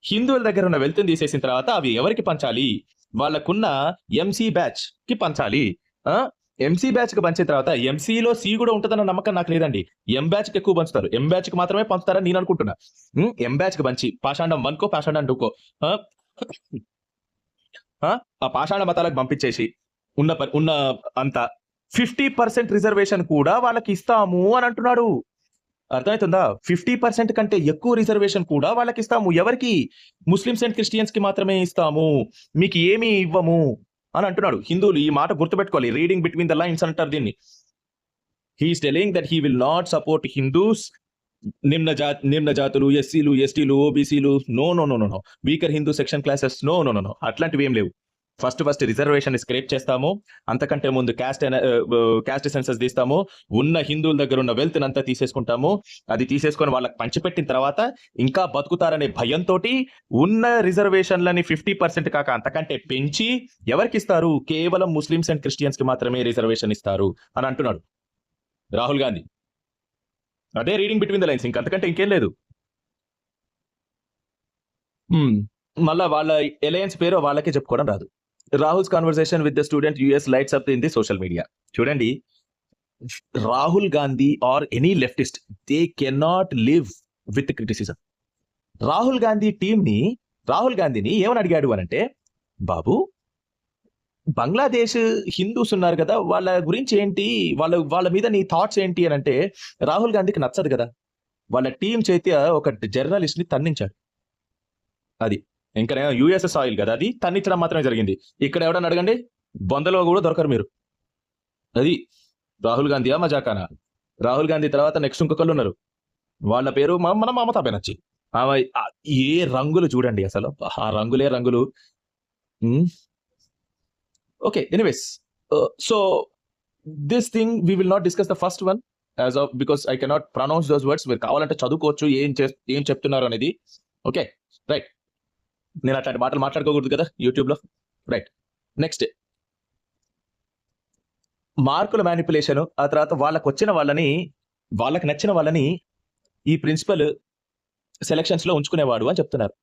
హిందువుల దగ్గర ఉన్న వెల్త్ని తీసేసిన తర్వాత అవి ఎవరికి పంచాలి? వాళ్ళకున్న ఎంసీ బ్యాచ్ కి పంచాలి. ఎంసీ బ్యాచ్ కి పంచిన తర్వాత ఎంసీలో సి కూడా ఉంటుందన్న నమ్మకం నాకు లేదండి. ఎం బ్యాచ్ కి ఎక్కువ పంచుతారు. ఎం బ్యాచ్ కి మాత్రమే పంచుతారని నేను అనుకుంటున్నా. ఎం బ్యాచ్ కి పంచి పాషాండం 1కో పాషాండం 2కో ఆ పాషాణ మతాలకు పంపించేసి ఉన్న అంత 50% రిజర్వేషన్ కూడా వాళ్ళకి ఇస్తాము అని అంటున్నాడు. అర్థమవుతుందా? 50% కంటే ఎక్కువ రిజర్వేషన్ కూడా వాళ్ళకి ఇస్తాము. ఎవరికి? ముస్లిమ్స్ అండ్ క్రిస్టియన్స్ కి మాత్రమే ఇస్తాము, మీకు ఏమీ ఇవ్వము అని అంటున్నాడు. హిందువులు ఈ మాట గుర్తుపెట్టుకోవాలి. రీడింగ్ బిట్వీన్ ద లైన్స్ అంటారు దీన్ని. He is telling that he will not support Hindus, నిమ్న జాతులు, ఎస్సీలు, ఎస్టీలు, ఓబీసీలు. No no no no weaker Hindu section classes. No no no అట్లాంటివి ఏం లేవు. ఫస్ట్ రిజర్వేషన్ స్క్రేప్ చేస్తాము. అంతకంటే ముందు క్యాస్ట్ సెన్సస్ తీస్తాము. ఉన్న హిందువుల దగ్గర ఉన్న వెల్త్ అంతా తీసేసుకుంటాము. అది తీసేసుకొని వాళ్ళకి పంచిపెట్టిన తర్వాత ఇంకా బతుకుతారనే భయంతో ఉన్న రిజర్వేషన్లని 50% కాక అంతకంటే పెంచి ఎవరికి ఇస్తారు? కేవలం ముస్లిమ్స్ అండ్ క్రిస్టియన్స్ కి మాత్రమే రిజర్వేషన్ ఇస్తారు అని అంటున్నాడు రాహుల్ గాంధీ. అదే రీడింగ్ బిట్వీన్ ద లైన్స్, ఇంకంతకంటే ఇంకేం లేదు. మళ్ళా వాళ్ళ అలయన్స్ పేరు వాళ్ళకే చెప్పుకోవడం రాదు. Rahul's conversation with the student US lights up in the social media. చూడండి, Rahul Gandhi or any leftist, they cannot live with criticism. Rahul గాంధీని ఏమని అడిగాడు అనంటే, బాబు బంగ్లాదేశ్ హిందూస్ ఉన్నారు కదా, వాళ్ళ గురించి ఏంటి, వాళ్ళ మీద నీ థాట్స్ ఏంటి అని అంటే రాహుల్ గాంధీకి నచ్చదు కదా. వాళ్ళ టీం చేతి ఒక జర్నలిస్ట్ ని తన్నించాడు. అది ఇంకా యుఎస్ఎస్ ఆయిల్ కదా, అది తన్నించడం మాత్రమే జరిగింది. ఇక్కడ ఎవడన్నా అడగండి, బొందలో కూడా దొరకరు మీరు. అది రాహుల్ గాంధీయా మజాకానా? రాహుల్ గాంధీ తర్వాత నెక్స్ట్ ఇంకొకళ్ళు ఉన్నారు, వాళ్ళ పేరు మన మమతా బెనర్జీ. ఏ రంగులు చూడండి అసలు, ఆ రంగులే రంగులు. Okay, anyways, so this thing we will not discuss the first one as of, because I cannot pronounce those words. మీరు కావాలంటే చదువుకోవచ్చు ఏం చెప్తున్నారు అనేది. Okay, right. నేను అట్లాంటి మాటలు మాట్లాడుకోకూడదు కదా యూట్యూబ్లో. రైట్, నెక్స్ట్ మార్కుల మ్యానిపులేషన్. ఆ తర్వాత వాళ్ళకి నచ్చిన వాళ్ళని ఈ ప్రిన్సిపల్ సెలక్షన్స్ లో ఉంచుకునేవాడు అని చెప్తున్నారు.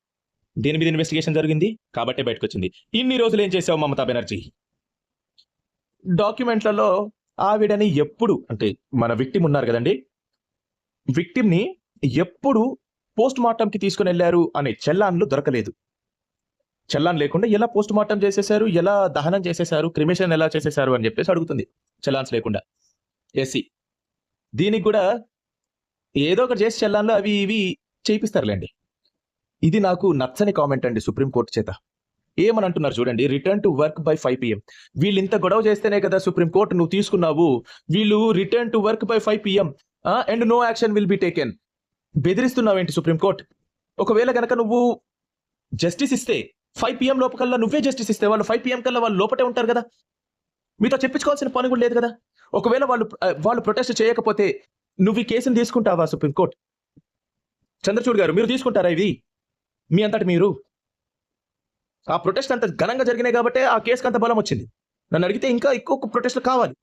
దేని మీద ఇన్వెస్టిగేషన్ జరిగింది కాబట్టి బయటకు వచ్చింది. ఇన్ని రోజులు ఏం చేసావు మమతా బెనర్జీ? డాక్యుమెంట్లలో ఆవిడని ఎప్పుడు, అంటే మన విక్టిమ్ ఉన్నారు కదండి, విక్టిమ్ని ఎప్పుడు పోస్ట్ మార్టంకి తీసుకుని వెళ్ళారు అనే చెల్లాన్లు దొరకలేదు. చెల్లాన్ లేకుండా ఎలా పోస్ట్ మార్టం చేసేసారు, ఎలా దహనం చేసేసారు, క్రిమేషన్ ఎలా చేసేసారు అని చెప్పేసి అడుగుతుంది. చెల్లాన్స్ లేకుండా ఎస్సీ. దీనికి కూడా ఏదో ఒకటి చేసి చెల్లాన్లు అవి ఇవి చేయిస్తారులేండి. ఇది నాకు నచ్చని కామెంట్ అండి సుప్రీంకోర్టు చేత. ఏమని అంటున్నారు చూడండి, return to work by 5 PM. వీళ్ళు ఇంత గొడవ చేస్తేనే కదా సుప్రీంకోర్టు నువ్వు తీసుకున్నావు. వీళ్ళు return to work by 5 PM and no action will be taken. బెదిరిస్తున్నావేంటి సుప్రీంకోర్టు? ఒకవేళ గనక నువ్వు జస్టిస్ ఇస్తే 5 PM లోపకల్లా నువ్వే జస్టిస్ ఇస్తే వాళ్ళు 5 PM కల్లా వాళ్ళు లోపటే ఉంటారు కదా, మీతో చెప్పించుకోవాల్సిన పని కూడా లేదు కదా. ఒకవేళ వాళ్ళు ప్రొటెస్ట్ చేయకపోతే నువ్వు ఈ కేసును తీసుకుంటావా సుప్రీంకోర్టు? చంద్రచూడ్ గారు, మీరు తీసుకుంటారా ఇది? మీ అంతటి మీరు ఆ ప్రొటెస్ట్ అంత ఘనంగా జరిగినాయి కాబట్టి ఆ కేసుకి అంత బలం వచ్చింది. నన్ను అడిగితే ఇంకా ఎక్కువ ప్రొటెస్ట్లు కావాలి.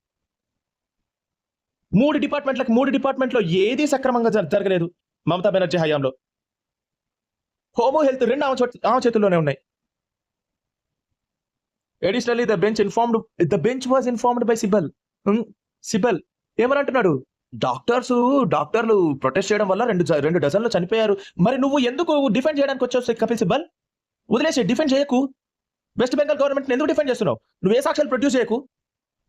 3 డిపార్ట్మెంట్లో ఏది సక్రమంగా జరగలేదు మమతా బెనర్జీ హయాంలో. హోమో హెల్త్ 2 ఆమె చేతుల్లోనే ఉన్నాయి. Additionally the bench was informed by Sibal. ఏమని అంటున్నాడు? డాక్టర్లు ప్రొటెస్ట్ చేయడం వల్ల 2 డజన్లు చనిపోయారు. మరి నువ్వు ఎందుకు డిఫెండ్ చేయడానికి వచ్చావు కపిల్ సిబల్? వదిలేసి డిఫెండ్ చేయకు. వెస్ట్ బెంగాల్ గవర్నమెంట్ ఎందుకు డిఫెండ్ చేస్తున్నావు? నువ్వు ఏ సాక్ష్యాలు ప్రొడ్యూస్ చేయకు,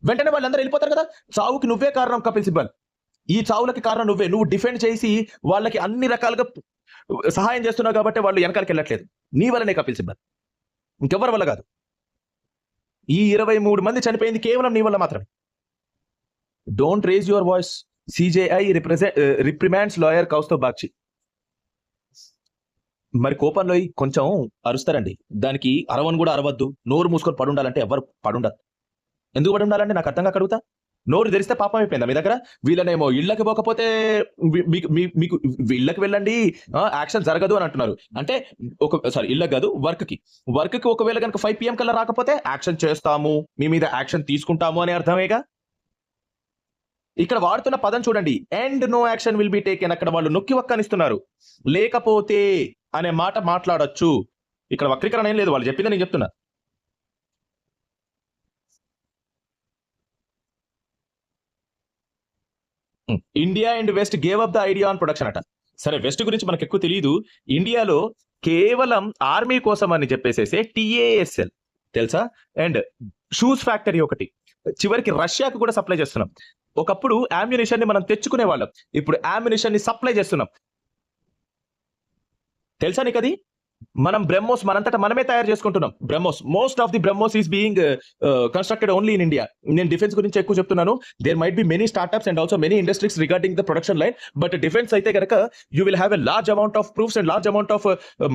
వెంటనే వాళ్ళందరూ వెళ్ళిపోతారు కదా. చావుకి నువ్వే కారణం కపిల్ సిబ్బల్, ఈ చావులకి కారణం నువ్వే. నువ్వు డిఫెండ్ చేసి వాళ్ళకి అన్ని రకాలుగా సహాయం చేస్తున్నావు కాబట్టి వాళ్ళు వెనకాలకి వెళ్ళట్లేదు. నీ వల్లనే కపిల్ సిబ్బల్, ఇంకెవరి వల్ల కాదు. ఈ 23 మంది చనిపోయింది కేవలం నీ వల్ల మాత్రమే. Don't raise your voice. CJI reprimands lawyer Kaustav Bagchi. మరి కోపంలో కొంచెం అరుస్తారండి, దానికి అరవని కూడా అరవద్దు. నోరు మూసుకొని పడుండాలంటే ఎవరు పడుండదు. ఎందుకు పడుండాలంటే నాకు అర్థంగా అడుగుతా. నోరు తెరిస్తే పాపం అయిపోయిందా మీ దగ్గర? వీళ్ళనేమో ఇళ్ళకి పోకపోతే మీకు ఇళ్ళకి వెళ్ళండి, యాక్షన్ జరగదు అని అంటున్నారు. అంటే ఇళ్ళకి కాదు, వర్క్ కి ఒకవేళ కనుక 5 PM కల్లా రాకపోతే యాక్షన్ చేస్తాము, మీ మీద యాక్షన్ తీసుకుంటాము అని అర్థమేగా. ఇక్కడ వాడుతున్న పదం చూడండి, and no action will be taken. అక్కడ వాళ్ళు నొక్కి వక్కనిస్తున్నారు, లేకపోతే అనే మాట మాట్లాడొచ్చు. ఇక్కడ వక్రీకరణ ఏం లేదు, వాళ్ళు చెప్పింది నేను చెప్తున్నా. India and west gave up the idea on production అట. సరే, వెస్ట్ గురించి మనకు ఎక్కువ తెలియదు. ఇండియాలో కేవలం ఆర్మీ కోసం అని చెప్పేసేసి TASL తెలుసా, అండ్ షూస్ ఫ్యాక్టరీ ఒకటి, చివరికి రష్యాకు కూడా సప్లై చేస్తున్నాం. ఒకప్పుడు అమ్యునిషన్ ని మనం తెచ్చుకునే వాళ్ళం, ఇప్పుడు అమ్యునిషన్ ని సప్లై చేస్తున్నాం. తెలుసా నీకు అది? మనం బ్రహ్మోస్ మనంతటా మనమే తయారు చేసుకుంటున్నాం. BrahMos, most of the BrahMos is being constructed only in India. నేను డిఫెన్స్ గురించి ఎక్కువ చెప్తున్నాను. There might be many startups and also many industries regarding the production line, but defence అయితే కనుక you will have a large amount of proofs and large amount of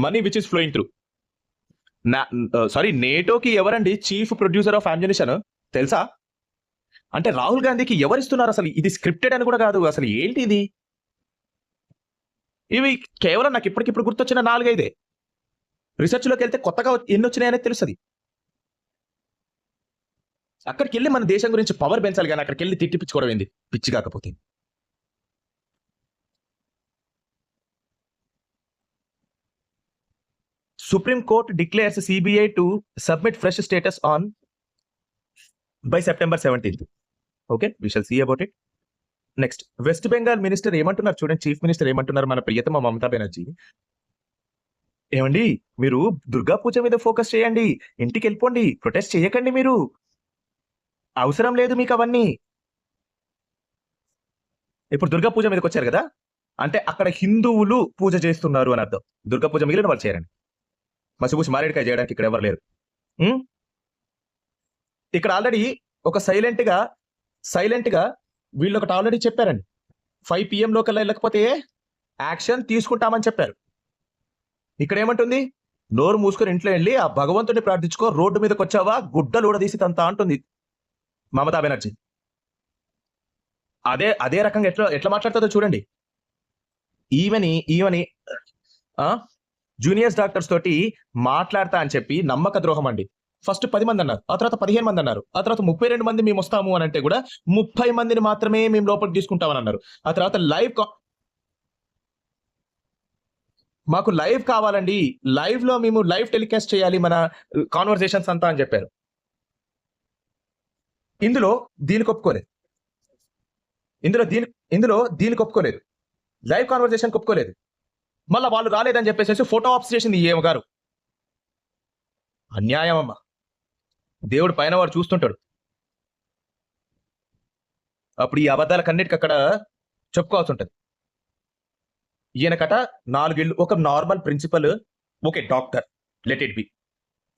money which is flowing through. నేటోకి ఎవరండి chief producer of ammunition తెలుసా? అంటే రాహుల్ గాంధీకి ఎవరిస్తున్నారు? అసలు ఇది scripted అని కూడా కాదు. అసలు ఏంటి ఇది? ఇవి కేవలం నాకు ఇప్పటికిప్పుడు గుర్తొచ్చిన 4-5 రీసెర్చ్ లోకి వెళ్తే కొత్తగా ఎన్ని వచ్చినాయనే తెలుస్తుంది. అక్కడికి వెళ్ళి మన దేశం గురించి పవర్ పెంచాలి, కానీ అక్కడికి వెళ్ళి తిట్టిపించుకోవడం ఏంది పిచ్చి కాకపోతే. Supreme court declares CBI to submit fresh status on by September 17th. Okay, we shall see about it. Next, west Bengal minister ఏమంటున్నారు చూడండి. చీఫ్ మినిస్టర్ ఏమంటున్నారు? మన ప్రియతమ మమతా బెనర్జీ, ఏమండి మీరు దుర్గా పూజ మీద ఫోకస్ చేయండి, ఇంటికి వెళ్ళిపోండి, ప్రొటెస్ట్ చేయకండి, మీరు అవసరం లేదు మీకు అవన్నీ. ఇప్పుడు దుర్గా పూజ మీదకి వచ్చారు కదా, అంటే అక్కడ హిందువులు పూజ చేస్తున్నారు అని అర్థం. దుర్గా పూజ మిగిలిన వాళ్ళు చేయరండి. మసిపూసి మారేడుకాయ చేయడానికి ఇక్కడ ఎవరు లేరు. ఇక్కడ ఆల్రెడీ ఒక సైలెంట్ గా వీళ్ళు ఒకటి ఆల్రెడీ చెప్పారండి. 5 PM లోకల్లా వెళ్ళకపోతే యాక్షన్ తీసుకుంటామని చెప్పారు. ఇక్కడ ఏమంటుంది? నోరు మూసుకొని ఇంట్లో వెళ్ళి ఆ భగవంతుడిని ప్రార్థించుకో, రోడ్డు మీదకి వచ్చావా గుడ్డలు ఊడదీసి తంతా అంటుంది మమతా బెనర్జీ. అదే రకంగా ఎట్లా మాట్లాడుతుందో చూడండి. ఈవెని జూనియర్స్ డాక్టర్స్ తోటి మాట్లాడతా అని చెప్పి నమ్మక ద్రోహం అండి. ఫస్ట్ 10 మంది అన్నారు, ఆ తర్వాత 15 మంది అన్నారు, ఆ తర్వాత 32 మంది మేము వస్తాము అని అంటే కూడా 30 మందిని మాత్రమే మేము లోపలికి తీసుకుంటామని అన్నారు. ఆ తర్వాత మాకు లైవ్ కావాలండి, లైవ్ లో మేము లైవ్ టెలికాస్ట్ చేయాలి మన కాన్వర్సేషన్స్ అంతా అని చెప్పారు. ఇందులో దీనికి ఒప్పుకోలేదు, దీనికి ఒప్పుకోలేదు, లైవ్ కాన్వర్సేషన్ ఒప్పుకోలేదు. మళ్ళీ వాళ్ళు రాలేదని చెప్పేసి ఫోటో ఆప్స్ చేసింది ఏమ గారు. అన్యాయం అమ్మా. దేవుడు పైన వాడు చూస్తుంటాడు. అప్పుడు ఈ అబద్ధాలకన్నిటికి అక్కడ చెప్పుకోవాల్సి ఉంటుంది. ఈయనకట 4 ఇళ్ళు, ఒక normal principal, okay doctor, let it be,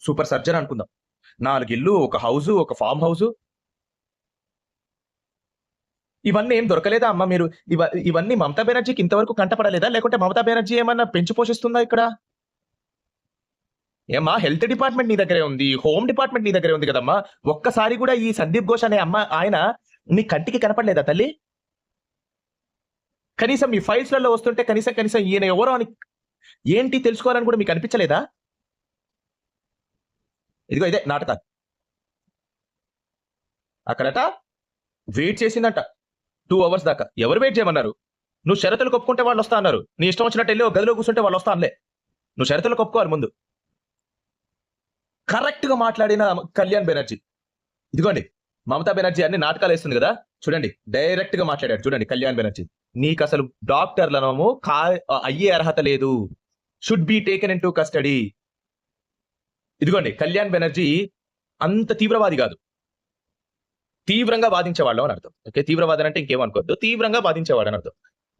super surgeon అనుకుందాం, 4 ఇళ్ళు, ఒక హౌస్, ఒక ఫామ్ హౌస్, ఇవన్నీ ఏం దొరకలేదా అమ్మా? మీరు ఇవన్నీ మమతా బెనర్జీకి ఇంతవరకు కంటపడలేదా? లేకుంటే మమతా బెనర్జీ ఏమన్నా పెంచి పోషిస్తుందా ఇక్కడ? ఏమ్మా, హెల్త్ డిపార్ట్మెంట్ నీ దగ్గరే ఉంది, హోమ్ డిపార్ట్మెంట్ నీ దగ్గరే ఉంది కదమ్మా. ఒక్కసారి కూడా ఈ సందీప్ ఘోష్ అనే ఆయన నీ కంటికి కనపడలేదా తల్లి? కనీసం మీ ఫైల్స్లలో వస్తుంటే కనీసం ఈయన ఎవరో అని ఏంటి తెలుసుకోవాలని కూడా మీకు అనిపించలేదా? ఇదిగో ఇదే నాటకాలు. అక్కడట వెయిట్ చేసిందంట 2 hours దాకా. ఎవరు వెయిట్ చేయమన్నారు? నువ్వు షరతులు ఒప్పుకుంటే వాళ్ళు వస్తా అన్నారు. నీ ఇష్టం వచ్చినట్టు వెళ్ళి గదిలో కూర్చుంటే వాళ్ళు వస్తా అనలే. నువ్వు షరతులు ఒప్పుకోవాలి ముందు. కరెక్ట్ గా మాట్లాడిన కళ్యాణ్ బెనర్జీ, ఇదిగోండి మమతా బెనర్జీ అన్ని నాటకాలు వేస్తుంది కదా, చూడండి డైరెక్ట్ గా మాట్లాడాడు. చూడండి కళ్యాణ్ బెనర్జీ, నీకు అసలు డాక్టర్లను అయ్యే అర్హత లేదు, should be taken in to custody. ఇదిగోండి కళ్యాణ్ బెనర్జీ అంత తీవ్రవాది కాదు, తీవ్రంగా బాధించేవాళ్ళం అని అర్థం. ఓకే, తీవ్రవాదం అంటే ఇంకేమనుకోవద్దు, తీవ్రంగా బాధించేవాడు అని అర్థం.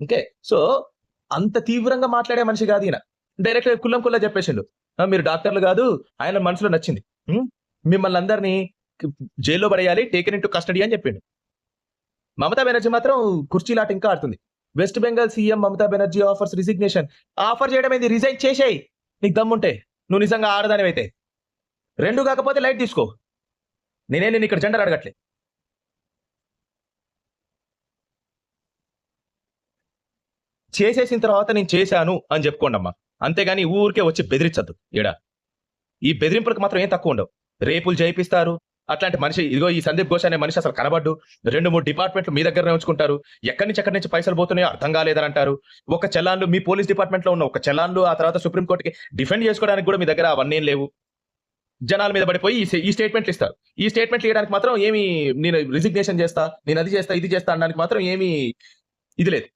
ఓకే, సో అంత తీవ్రంగా మాట్లాడే మనిషి కాదు ఈయన. డైరెక్ట్ కుల్లం కుల్లా చెప్పేసిండు, మీరు డాక్టర్లు కాదు, ఆయన మనసులో నచ్చింది, మిమ్మల్ని అందరినీ జైల్లో పడేయాలి, టేకెన్ ఇన్ టు కస్టడీ అని చెప్పిండు. మమతా బెనర్జీ మాత్రం కుర్చీలాట ఇంకా ఆడుతుంది. West Bengal CM Mamata Banerjee offers resignation. Offer చేయడం ఏంది, రిజైన్ చేసేయి నీకు దమ్ముంటే, నువ్వు నిజంగా ఆడదానివైతే. రెండు కాకపోతే లైట్ తీసుకో, నేను ఇక్కడ జెండర్ అడగట్లే. చేసేసిన తర్వాత నేను చేశాను అని చెప్పుకోండి అమ్మా, అంతేగాని ఊరికే వచ్చి బెదిరించద్దు. ఏడా ఈ బెదిరింపులకు మాత్రం ఏం తక్కువ ఉండవు. రేపులు చేయిస్తారు. అట్లాంటి మనిషి ఇదిగో ఈ సందీప్ ఘోష్ అనే మనిషి అసలు కనబడ్డు. 2-3 డిపార్ట్మెంట్లు మీ దగ్గరనే ఉంచుకుంటారు. ఎక్కడి నుంచి పైసలు పోతున్నాయో అర్థం కాలేదని అంటారు. ఒక చలాన్లు మీ పోలీస్ డిపార్ట్మెంట్ లో ఉన్న ఒక చలాన్లు ఆ తర్వాత సుప్రీంకోర్టుకి డిఫెండ్ చేసుకోవడానికి కూడా మీ దగ్గర అవన్నీ లేవు. జనాల మీద పడిపోయి ఈ స్టేట్మెంట్లు ఇస్తారు. ఈ స్టేట్మెంట్లు ఇవ్వడానికి మాత్రం ఏమి, నేను రిజిగ్నేషన్ చేస్తా, నేను అది చేస్తా, ఇది చేస్తా అనడానికి మాత్రం ఏమీ ఇది లేదు.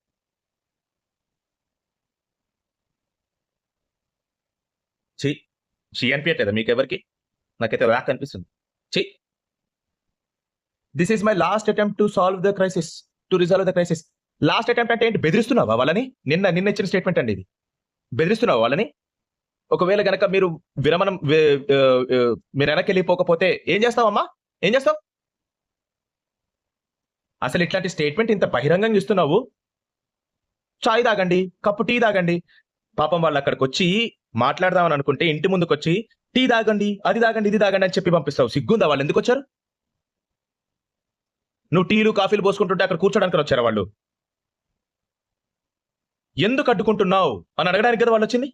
అనిపించట్లేదా మీకు ఎవరికి? నాకైతే వ్యాక్ అనిపిస్తుంది. This is my last attempt to solve the crisis, to resolve the crisis. Last attempt అంటే ఏంటి? బెదిరిస్తున్నావా వాళ్ళని? నిన్న ఇచ్చిన స్టేట్మెంట్ అండి ఇది. బెదిరిస్తున్నావా వాళ్ళని? ఒకవేళ గనక మీరు విరమణం మీరు వెనక్కి వెళ్ళిపోకపోతే ఏం చేస్తావమ్మా? ఏం చేస్తావు? అసలు ఇట్లాంటి స్టేట్మెంట్ ఇంత బహిరంగంగా ఇస్తున్నావు. చాయ్ తాగండి, కప్పు టీ తాగండి. పాపం వాళ్ళు అక్కడికి వచ్చి మాట్లాడదామని అనుకుంటే ఇంటి ముందుకు వచ్చి టీ తాగండి, అది తాగండి, ఇది తాగండి అని చెప్పి పంపిస్తావు. సిగ్గుందా? వాళ్ళు ఎందుకు వచ్చారు? నువ్వు టీలు కాఫీలు పోసుకుంటుంటే అక్కడ కూర్చోడానికి వచ్చారా వాళ్ళు? ఎందుకు అడ్డుకుంటున్నావు అని అడగడానికి కదా వాళ్ళు వచ్చింది.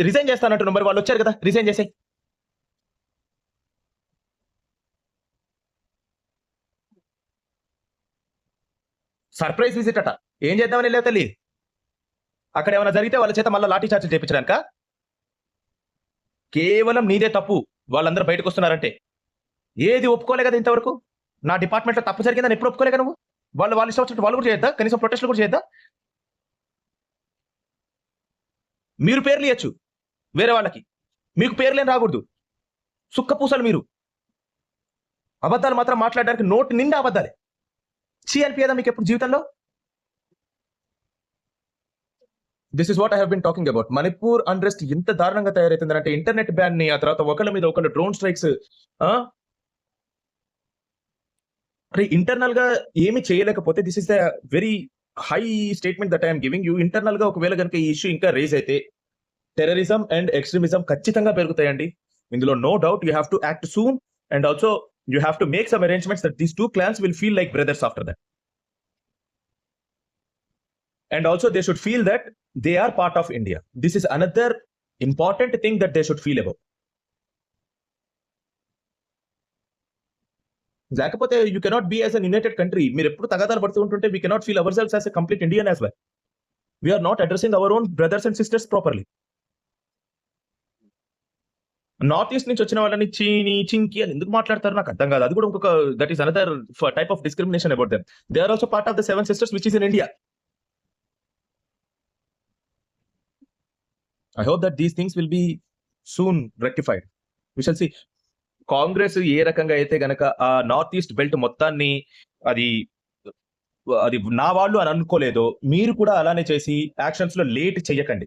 రిజైన్ చేస్తానంటున్నావు, మరి వాళ్ళు వచ్చారు కదా, రిజైన్ చేసే. సర్ప్రైజ్ విజిట్ అట. ఏం చేద్దామని వెళ్ళావు తల్లి? అక్కడ ఏమైనా జరిగితే వాళ్ళ చేత మళ్ళీ లాఠీ చార్జీలు చేయించడానిక? కేవలం నీదే తప్పు వాళ్ళందరూ బయటకు వస్తున్నారంటే. ఏది ఒప్పుకోలే కదా ఇంతవరకు. నా డిపార్ట్మెంట్లో తప్పు జరిగిందని ఎప్పుడు ఒప్పుకోలే కదా నువ్వు. వాళ్ళు ఇష్టం వచ్చినట్టు వాళ్ళు కూడా చేయొద్దా? కనీసం ప్రొటెస్ట్లు కూడా చేయొద్దా? మీరు పేర్లు ఇవ్వచ్చు వేరే వాళ్ళకి, మీకు పేర్లేం రాకూడదు. సుక్కపూసలు మీరు. అబద్ధాలు మాత్రం మాట్లాడడానికి నోటి నిండా అబద్ధాలే. అనిపించదా మీకు ఎప్పుడు జీవితంలో? This is what I have been talking about. Manipur unrest ఎంత దారుణంగా తయారైతుందంటే, ఇంటర్నెట్ బ్యాన్ ని, ఆ తర్వాత ఒకళ్ళ మీద ఒకళ్ళు డ్రోన్ స్ట్రైక్స్. ఇంటర్నల్ గా ఏమి చేయలేకపోతే, this is the very high statement that I'm giving you. Internal గా ఒకవేళ కనుక ఈ ఇష్యూ ఇంకా రేజ్ అయితే టెర్రరిజం అండ్ ఎక్స్ట్రీమిజం ఖచ్చితంగా పెరుగుతాయండి. ఇందులో no doubt. You have to act soon and also you have to make some arrangements that these 2 clans will feel like brothers after that. And also they should feel that they are part of India. This is another important thing that they should feel about. లేకపోతే you cannot be as an united country. మీరు ఎప్పుడు తగాదాలు పడుతూ ఉంటుంటే we cannot feel ourselves as a complete Indian as well. We are not addressing our own brothers and sisters properly. North East నుంచి వచ్చిన వాళ్ళని చీని చింకి అని ఎందుకు మాట్లాడతారు నాకు అర్థం కాదు. అది కూడా ఇంకొక that is another type of discrimination about them. They are also part of the 7 sisters which is in India. I hope that these things will be soon rectified. We shall see. Congress ఏ రకంగా అయితే గనక ఆ north east belt మొత్తాన్ని అది నా వాళ్ళు అని అనుకోలేదో, మీరు కూడా అలానే చేసి యాక్షన్స్ లో లేట్ చెయ్యకండి.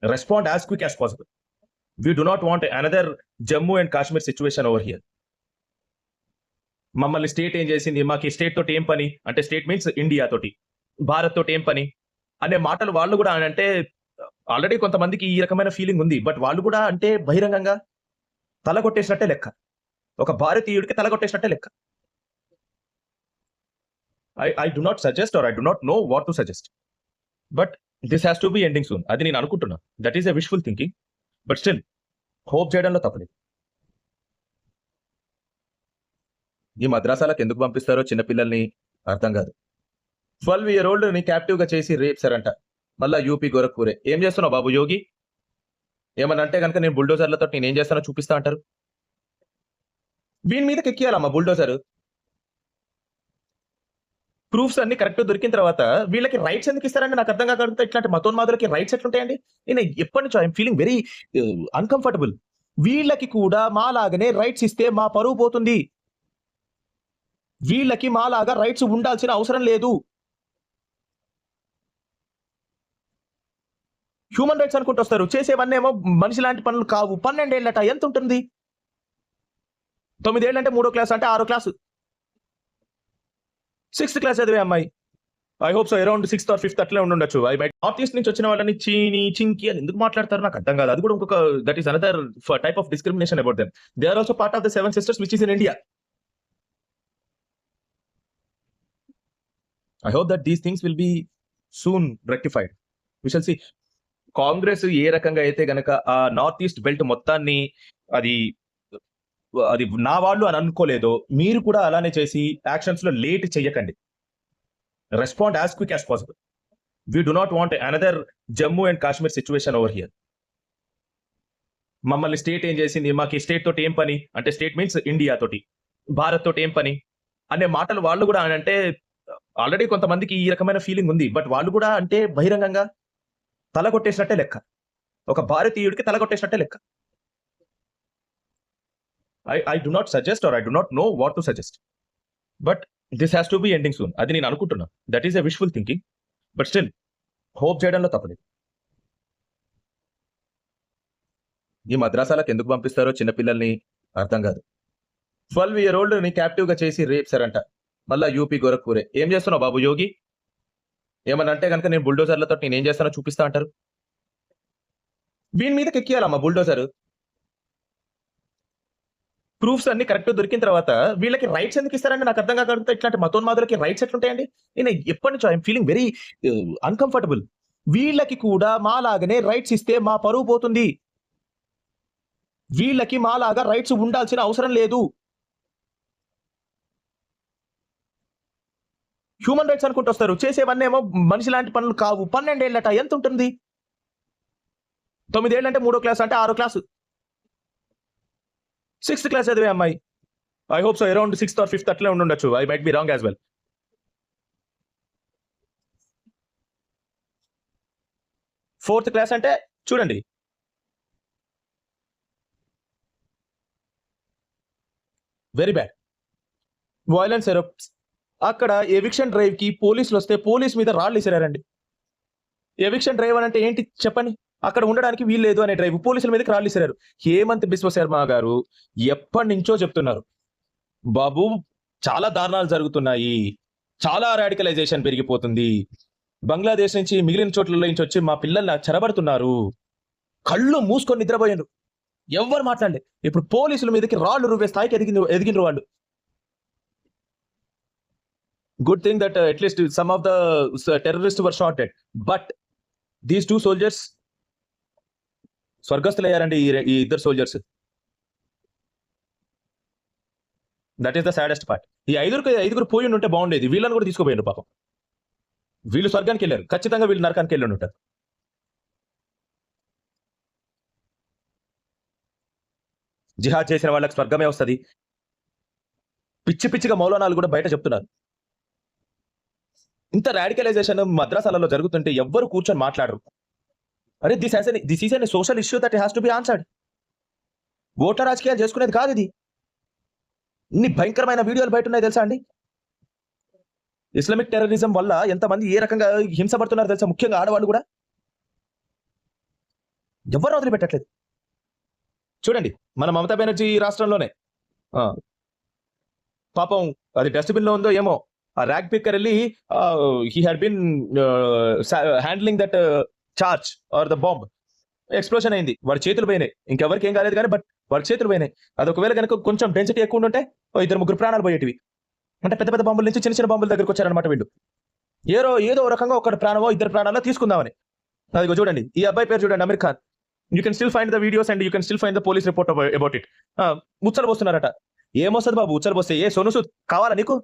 Respond as quick as possible. We do not want another Jammu and Kashmir situation over here. మమ్మల్ని స్టేట్ ఏం చేసింది, మాకు ఈ స్టేట్ తోటి ఏం పని అంటే, స్టేట్ మీన్స్ ఇండియా తోటి, భారత్ తోటి ఏం పని అనే మాటలు వాళ్ళు కూడా అంటే, ఆల్రెడీ కొంతమందికి ఈ రకమైన ఫీలింగ్ ఉంది. బట్ వాళ్ళు కూడా అంటే బహిరంగంగా తలగొట్టేసినట్టే లెక్క. ఒక భారతీయుడికి తలగొట్టేసినట్టే లెక్క. I do not suggest are I do not know what to suggest, but this has to B ending soon. అది నేను అనుకుంటున్నా. That is a wishful thinking, but still hope చేయడంలో తప్పలేదు. ఈ మద్రాసాలకు ఎందుకు పంపిస్తారో చిన్నపిల్లల్ని అర్థం కాదు. 12-year-old ని క్యాప్టివ్ గా చేసి రేప్ సరంట. మళ్ళా యూపీ గోరఖ్పూరే. ఏం చేస్తున్నావు బాబు యోగి? ఏమన్నా అంటే కనుక నేను బుల్డోజర్లతో నేను ఏం చేస్తానో చూపిస్తా అంటారు. వీని మీదకి ఎక్కియాలమ్మా బుల్డోజర్. ప్రూఫ్స్ అన్ని కరెక్ట్ దొరికిన తర్వాత వీళ్ళకి రైట్స్ ఎందుకు ఇస్తారండి నాకు అర్థం కాగలుగుతా. ఇట్లాంటి మతోన్మాదులకి రైట్స్ ఎట్లుంటాయండి? నేను ఎప్పటి నుంచో ఐఎమ్ ఫీలింగ్ వెరీ అన్కంఫర్టబుల్. వీళ్ళకి కూడా మాలాగనే రైట్స్ ఇస్తే మా పరువు పోతుంది. వీళ్ళకి మాలాగా రైట్స్ ఉండాల్సిన అవసరం లేదు. హ్యూమన్ రైట్స్ అనుకుంటూ వస్తారు, చేసేవన్నీ ఏమో మనిషి లాంటి పనులు కావు. 12 ఏళ్ళట ఎంత ఉంటుంది? 9 ఏళ్ళు అంటే 3వ క్లాస్ అంటే 6వ క్లాసు, 6th క్లాస్ చదివే అమ్మాయి. I hope so around 6th or 5th అట్లే ఉండొచ్చు. నార్త్ ఈస్ట్ నుంచి వచ్చిన వాళ్ళని చీని చింకి అని ఎందుకు మాట్లాడతారు నాకు అర్థం కాదు. అది కూడా ఇంకొక that is another type of discrimination about them. They are also part of the 7 sisters which is in India. I hope that these things will be soon rectified. We shall see. Congress ఏ రకంగా అయితే గనక ఆ north east belt మొత్తాన్ని అది నా వాళ్ళు అని అనుకోలేదో, మీరు కూడా అలానే చేసి యాక్షన్స్ లో లేట్ చెయ్యకండి. Respond as quick as possible. We do not want another Jammu and Kashmir situation over here. మమ్మల్ని స్టేట్ ఏం చేసింది, మాకు ఈ స్టేట్ తోటి ఏం పని అంటే, స్టేట్ మీన్స్ ఇండియా తోటి, భారత్ తోటి ఏం పని అనే మాటలు వాళ్ళు కూడా అంటే, ఆల్రెడీ కొంతమందికి ఈ రకమైన ఫీలింగ్ ఉంది. బట్ వాళ్ళు కూడా అంటే బహిరంగంగా తలగొట్టేసినట్టే లెక్క. ఒక భారతీయుడికి తలగొట్టేసినట్టే లెక్క. I do not suggest or I do not know what to suggest. But this has to be ending soon. అది నేను అనుకుంటున్నా. That is a wishful thinking. But still hope చేయడంలో తప్పలేదు. ఈ మద్రాసాలకు ఎందుకు పంపిస్తారో చిన్నపిల్లల్ని అర్థం కాదు. 12-year-old ని క్యాప్టివ్ గా చేసి రేప్సారంట. మళ్ళా యూపీ గోరఖ్పూరే. ఏం చేస్తున్నావు బాబు యోగి? ఏమన్నా అంటే కనుక నేను బుల్డోజర్లతో నేను ఏం చేస్తానో చూపిస్తా అంటారు. వీని మీదకి ఎక్కియాలమ్మా బుల్డోజర్. ప్రూఫ్స్ అన్ని కరెక్ట్ దొరికిన తర్వాత వీళ్ళకి రైట్స్ ఎందుకు ఇస్తారండి నాకు అర్థం కాగలుగుతా. ఇట్లాంటి మతోన్మాదులకి రైట్స్ ఎట్లుంటాయండి? నేను ఎప్పటి నుంచో ఐఎమ్ ఫీలింగ్ వెరీ అన్కంఫర్టబుల్. వీళ్ళకి కూడా మాలాగనే రైట్స్ ఇస్తే మా పరువు పోతుంది. వీళ్ళకి మాలాగా రైట్స్ ఉండాల్సిన అవసరం లేదు. హ్యూమన్ రైట్స్ అనుకుంటూ వస్తారు, చేసేవన్నీ ఏమో మనిషి లాంటి పనులు కావు. 12 ఏళ్ళట ఎంత ఉంటుంది? 9 ఏళ్ళు అంటే 3వ క్లాస్ అంటే 6వ క్లాసు, 6th క్లాస్ చదివే అమ్మాయి. I hope so around 6th or 5th అట్లే ఉండొచ్చు. I might be wrong as well. 4th class అంటే చూడండి, వెరీ బ్యాడ్. వైలెన్స్ ఎరప్ట్స్. అక్కడ ఎవిక్షన్ డ్రైవ్ కి పోలీసులు వస్తే పోలీస్ మీద రాళ్ళు ఇసిరారండి. ఎవిక్షన్ డ్రైవ్ అంటే ఏంటి చెప్పండి? అక్కడ ఉండడానికి వీలు లేదు అనే డ్రైవ్ పోలీసుల మీదకి రాళ్ళు ఇసిరారు. హేమంత్ బిశ్వ శర్మ గారు ఎప్పటి నుంచో చెప్తున్నారు, బాబు చాలా దారుణాలు జరుగుతున్నాయి, చాలా రాడికలైజేషన్ పెరిగిపోతుంది, బంగ్లాదేశ్ నుంచి మిగిలిన చోట్ల నుంచి వచ్చి మా పిల్లల్ని చెరబడుతున్నారు. కళ్ళు మూసుకొని నిద్రపోయారు, ఎవ్వరు మాట్లాడలే. ఇప్పుడు పోలీసుల మీదకి రాళ్ళు రువ్వే స్థాయికి ఎదిగిన వాళ్ళు. Good thing that at least some of the terrorists were shot at. But these 2 soldiers స్వర్గస్థులయ్యారండి. ఈ ఇద్దరు soldiers. That is the saddest part. ఈ ఐదుగురు పోయి ఉంటే బాగుండేది. వీళ్ళని కూడా తీసుకోపోయారు పాపం. వీళ్ళు స్వర్గానికి వెళ్ళారు, ఖచ్చితంగా వీళ్ళు నరకానికి వెళ్ళి ఉంటారు. జిహాద్ చేసిన వాళ్ళకి స్వర్గమే వస్తుంది. పిచ్చి పిచ్చిగా మౌలానాలు కూడా బయట చెప్తున్నారు. ఇంత రాడికలైజేషన్ మద్రాసాలలో జరుగుతుంటే ఎవ్వరు కూర్చొని మాట్లాడరు. అరే this is an social issue that has to be answered. ఓట్ల రాజకీయాలు చేసుకునేది కాదు ఇది. ఇన్ని భయంకరమైన వీడియోలు బయట ఉన్నాయి తెలుసా అండి? ఇస్లామిక్ టెర్రరిజం వల్ల ఎంతమంది ఏ రకంగా హింసపడుతున్నారు తెలుసా? ముఖ్యంగా ఆడవాళ్ళు కూడా ఎవరు వదిలిపెట్టట్లేదు. చూడండి, మన మమతా బెనర్జీ రాష్ట్రంలోనే పాపం అది డస్ట్బిన్ లో ఉందో ఏమో, ఆ ర్యాగ్ పిక్కర్ వెళ్ళి he had been handling that charge or the bomb. Explosion అయింది, వాడి చేతులు పోయినాయి. ఇంకెవరికి ఏం కాలేదు కానీ బట్ వాడి చేతులు పోయినాయి. అది ఒకవేళ కనుక కొంచెం డెన్సిటీ ఎక్కువ ఉంటే 2-3 ప్రాణాలు పోయేటివి. అంటే పెద్ద పెద్ద బాంబుల నుంచి చిన్న చిన్న బాంబుల దగ్గరకు వచ్చారనమాట వీళ్ళు. ఏదో రకంగా ఒకటి ప్రాణమో 2 ప్రాణాలో తీసుకుందామని. అదిగో చూడండి, ఈ అబ్బాయి పేరు చూడండి, Amir Khan. You can still find the videos and you can still find the police report about it. ముచ్చలు పోస్తున్నారట. ఏమొస్తుంది బాబు ఉచ్చలు పోస్తే? ఏ సోను సూద్ కావాలా నీకు?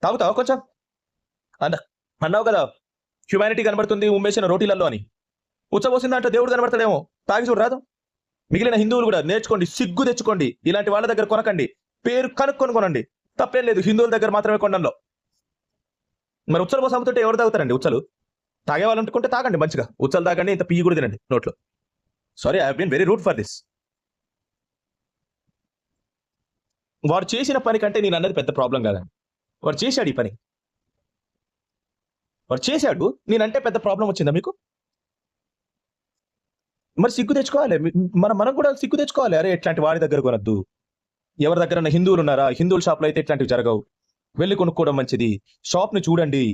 తాగుతావా కొంచెం? అన్నావు కదా హ్యుమానిటీ కనబడుతుంది ఉమ్మేసిన రోటీలలో అని. ఉచ్చబోసిందంటే దేవుడు కనబడతాడేమో. తాగి చూడరాదు. మిగిలిన హిందువులు కూడా నేర్చుకోండి, సిగ్గు తెచ్చుకోండి. ఇలాంటి వాళ్ళ దగ్గర కొనకండి, పేరు కనుక్కొని కొనండి. తప్పేం లేదు, హిందువుల దగ్గర మాత్రమే కొనడంలో. మరి ఉచ్చలు పోసి అమ్ముతుంటే ఎవరు తాగుతారండి ఉచ్చలు? తాగే వాళ్ళు అనుకుంటే తాగండి మంచిగా, ఉచ్చలు తాగండి, ఇంత పియ్యి కూడా తినండి నోట్లో. Sorry, I been very rude for this. వాడు చేసిన పని కంటే నేను అన్నది పెద్ద ప్రాబ్లం కాదండి. వాడు చేశాడు ఈ పని, వాడు చేశాడు, నేనంటే పెద్ద ప్రాబ్లం వచ్చిందా మీకు? మరి సిగ్గు తెచ్చుకోవాలి, మనం కూడా సిగ్గు తెచ్చుకోవాలి. అరే ఇట్లాంటి వాడి దగ్గర కొనద్దు. ఎవరి దగ్గర హిందువులు ఉన్నారా? హిందువుల షాప్లో అయితే ఇట్లాంటివి జరగవు. వెళ్ళి కొనుక్కోవడం మంచిది. షాప్ని చూడండి,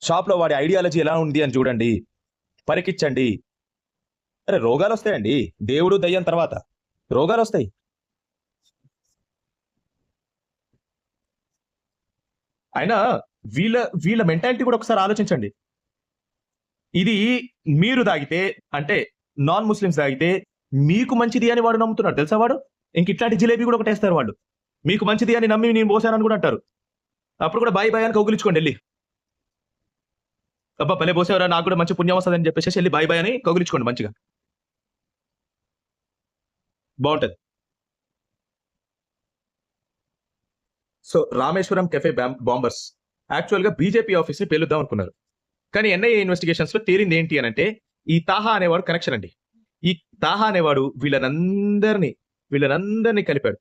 షాప్లో వాడి ఐడియాలజీ ఎలా ఉంది అని చూడండి, పరికిచ్చండి. అరే రోగాలు వస్తాయండి, దేవుడు దయ్యం తర్వాత రోగాలు వస్తాయి. అయినా వీళ్ళ వీళ్ళ మెంటాలిటీ కూడా ఒకసారి ఆలోచించండి. ఇది మీరు తాగితే, అంటే నాన్ ముస్లిమ్స్ తాగితే మీకు మంచిది అని వాడు నమ్ముతున్నాడు తెలుసా? వాడు ఇంక ఇట్లాంటి జిలేబీ కూడా ఒకటేస్తారు వాళ్ళు, మీకు మంచిది అని నమ్మి నేను పోసానని కూడా అంటారు. అప్పుడు కూడా బాయ్ బాయ్ అని కౌగిలించుకోండి వెళ్ళి. అబ్బా భలే పోసేవరా, నాకు కూడా మంచి పుణ్యం వస్తుంది అని చెప్పేసి వెళ్ళి బాయ్ బాయ్ అని కౌగిలించుకోండి మంచిగా, బాగుంటది. So Rameswaram cafe bombers actual గా బీజేపీ ఆఫీస్ ని పేలుద్దాం అనుకున్నారు. కానీ ఎన్ఐఏ ఇన్వెస్టిగేషన్స్ లో తేలింది ఏంటి అని అంటే, ఈ తాహా అనేవాడు కనెక్షన్ అండి. ఈ తాహా అనేవాడు వీళ్ళనందరినీ కలిపాడు.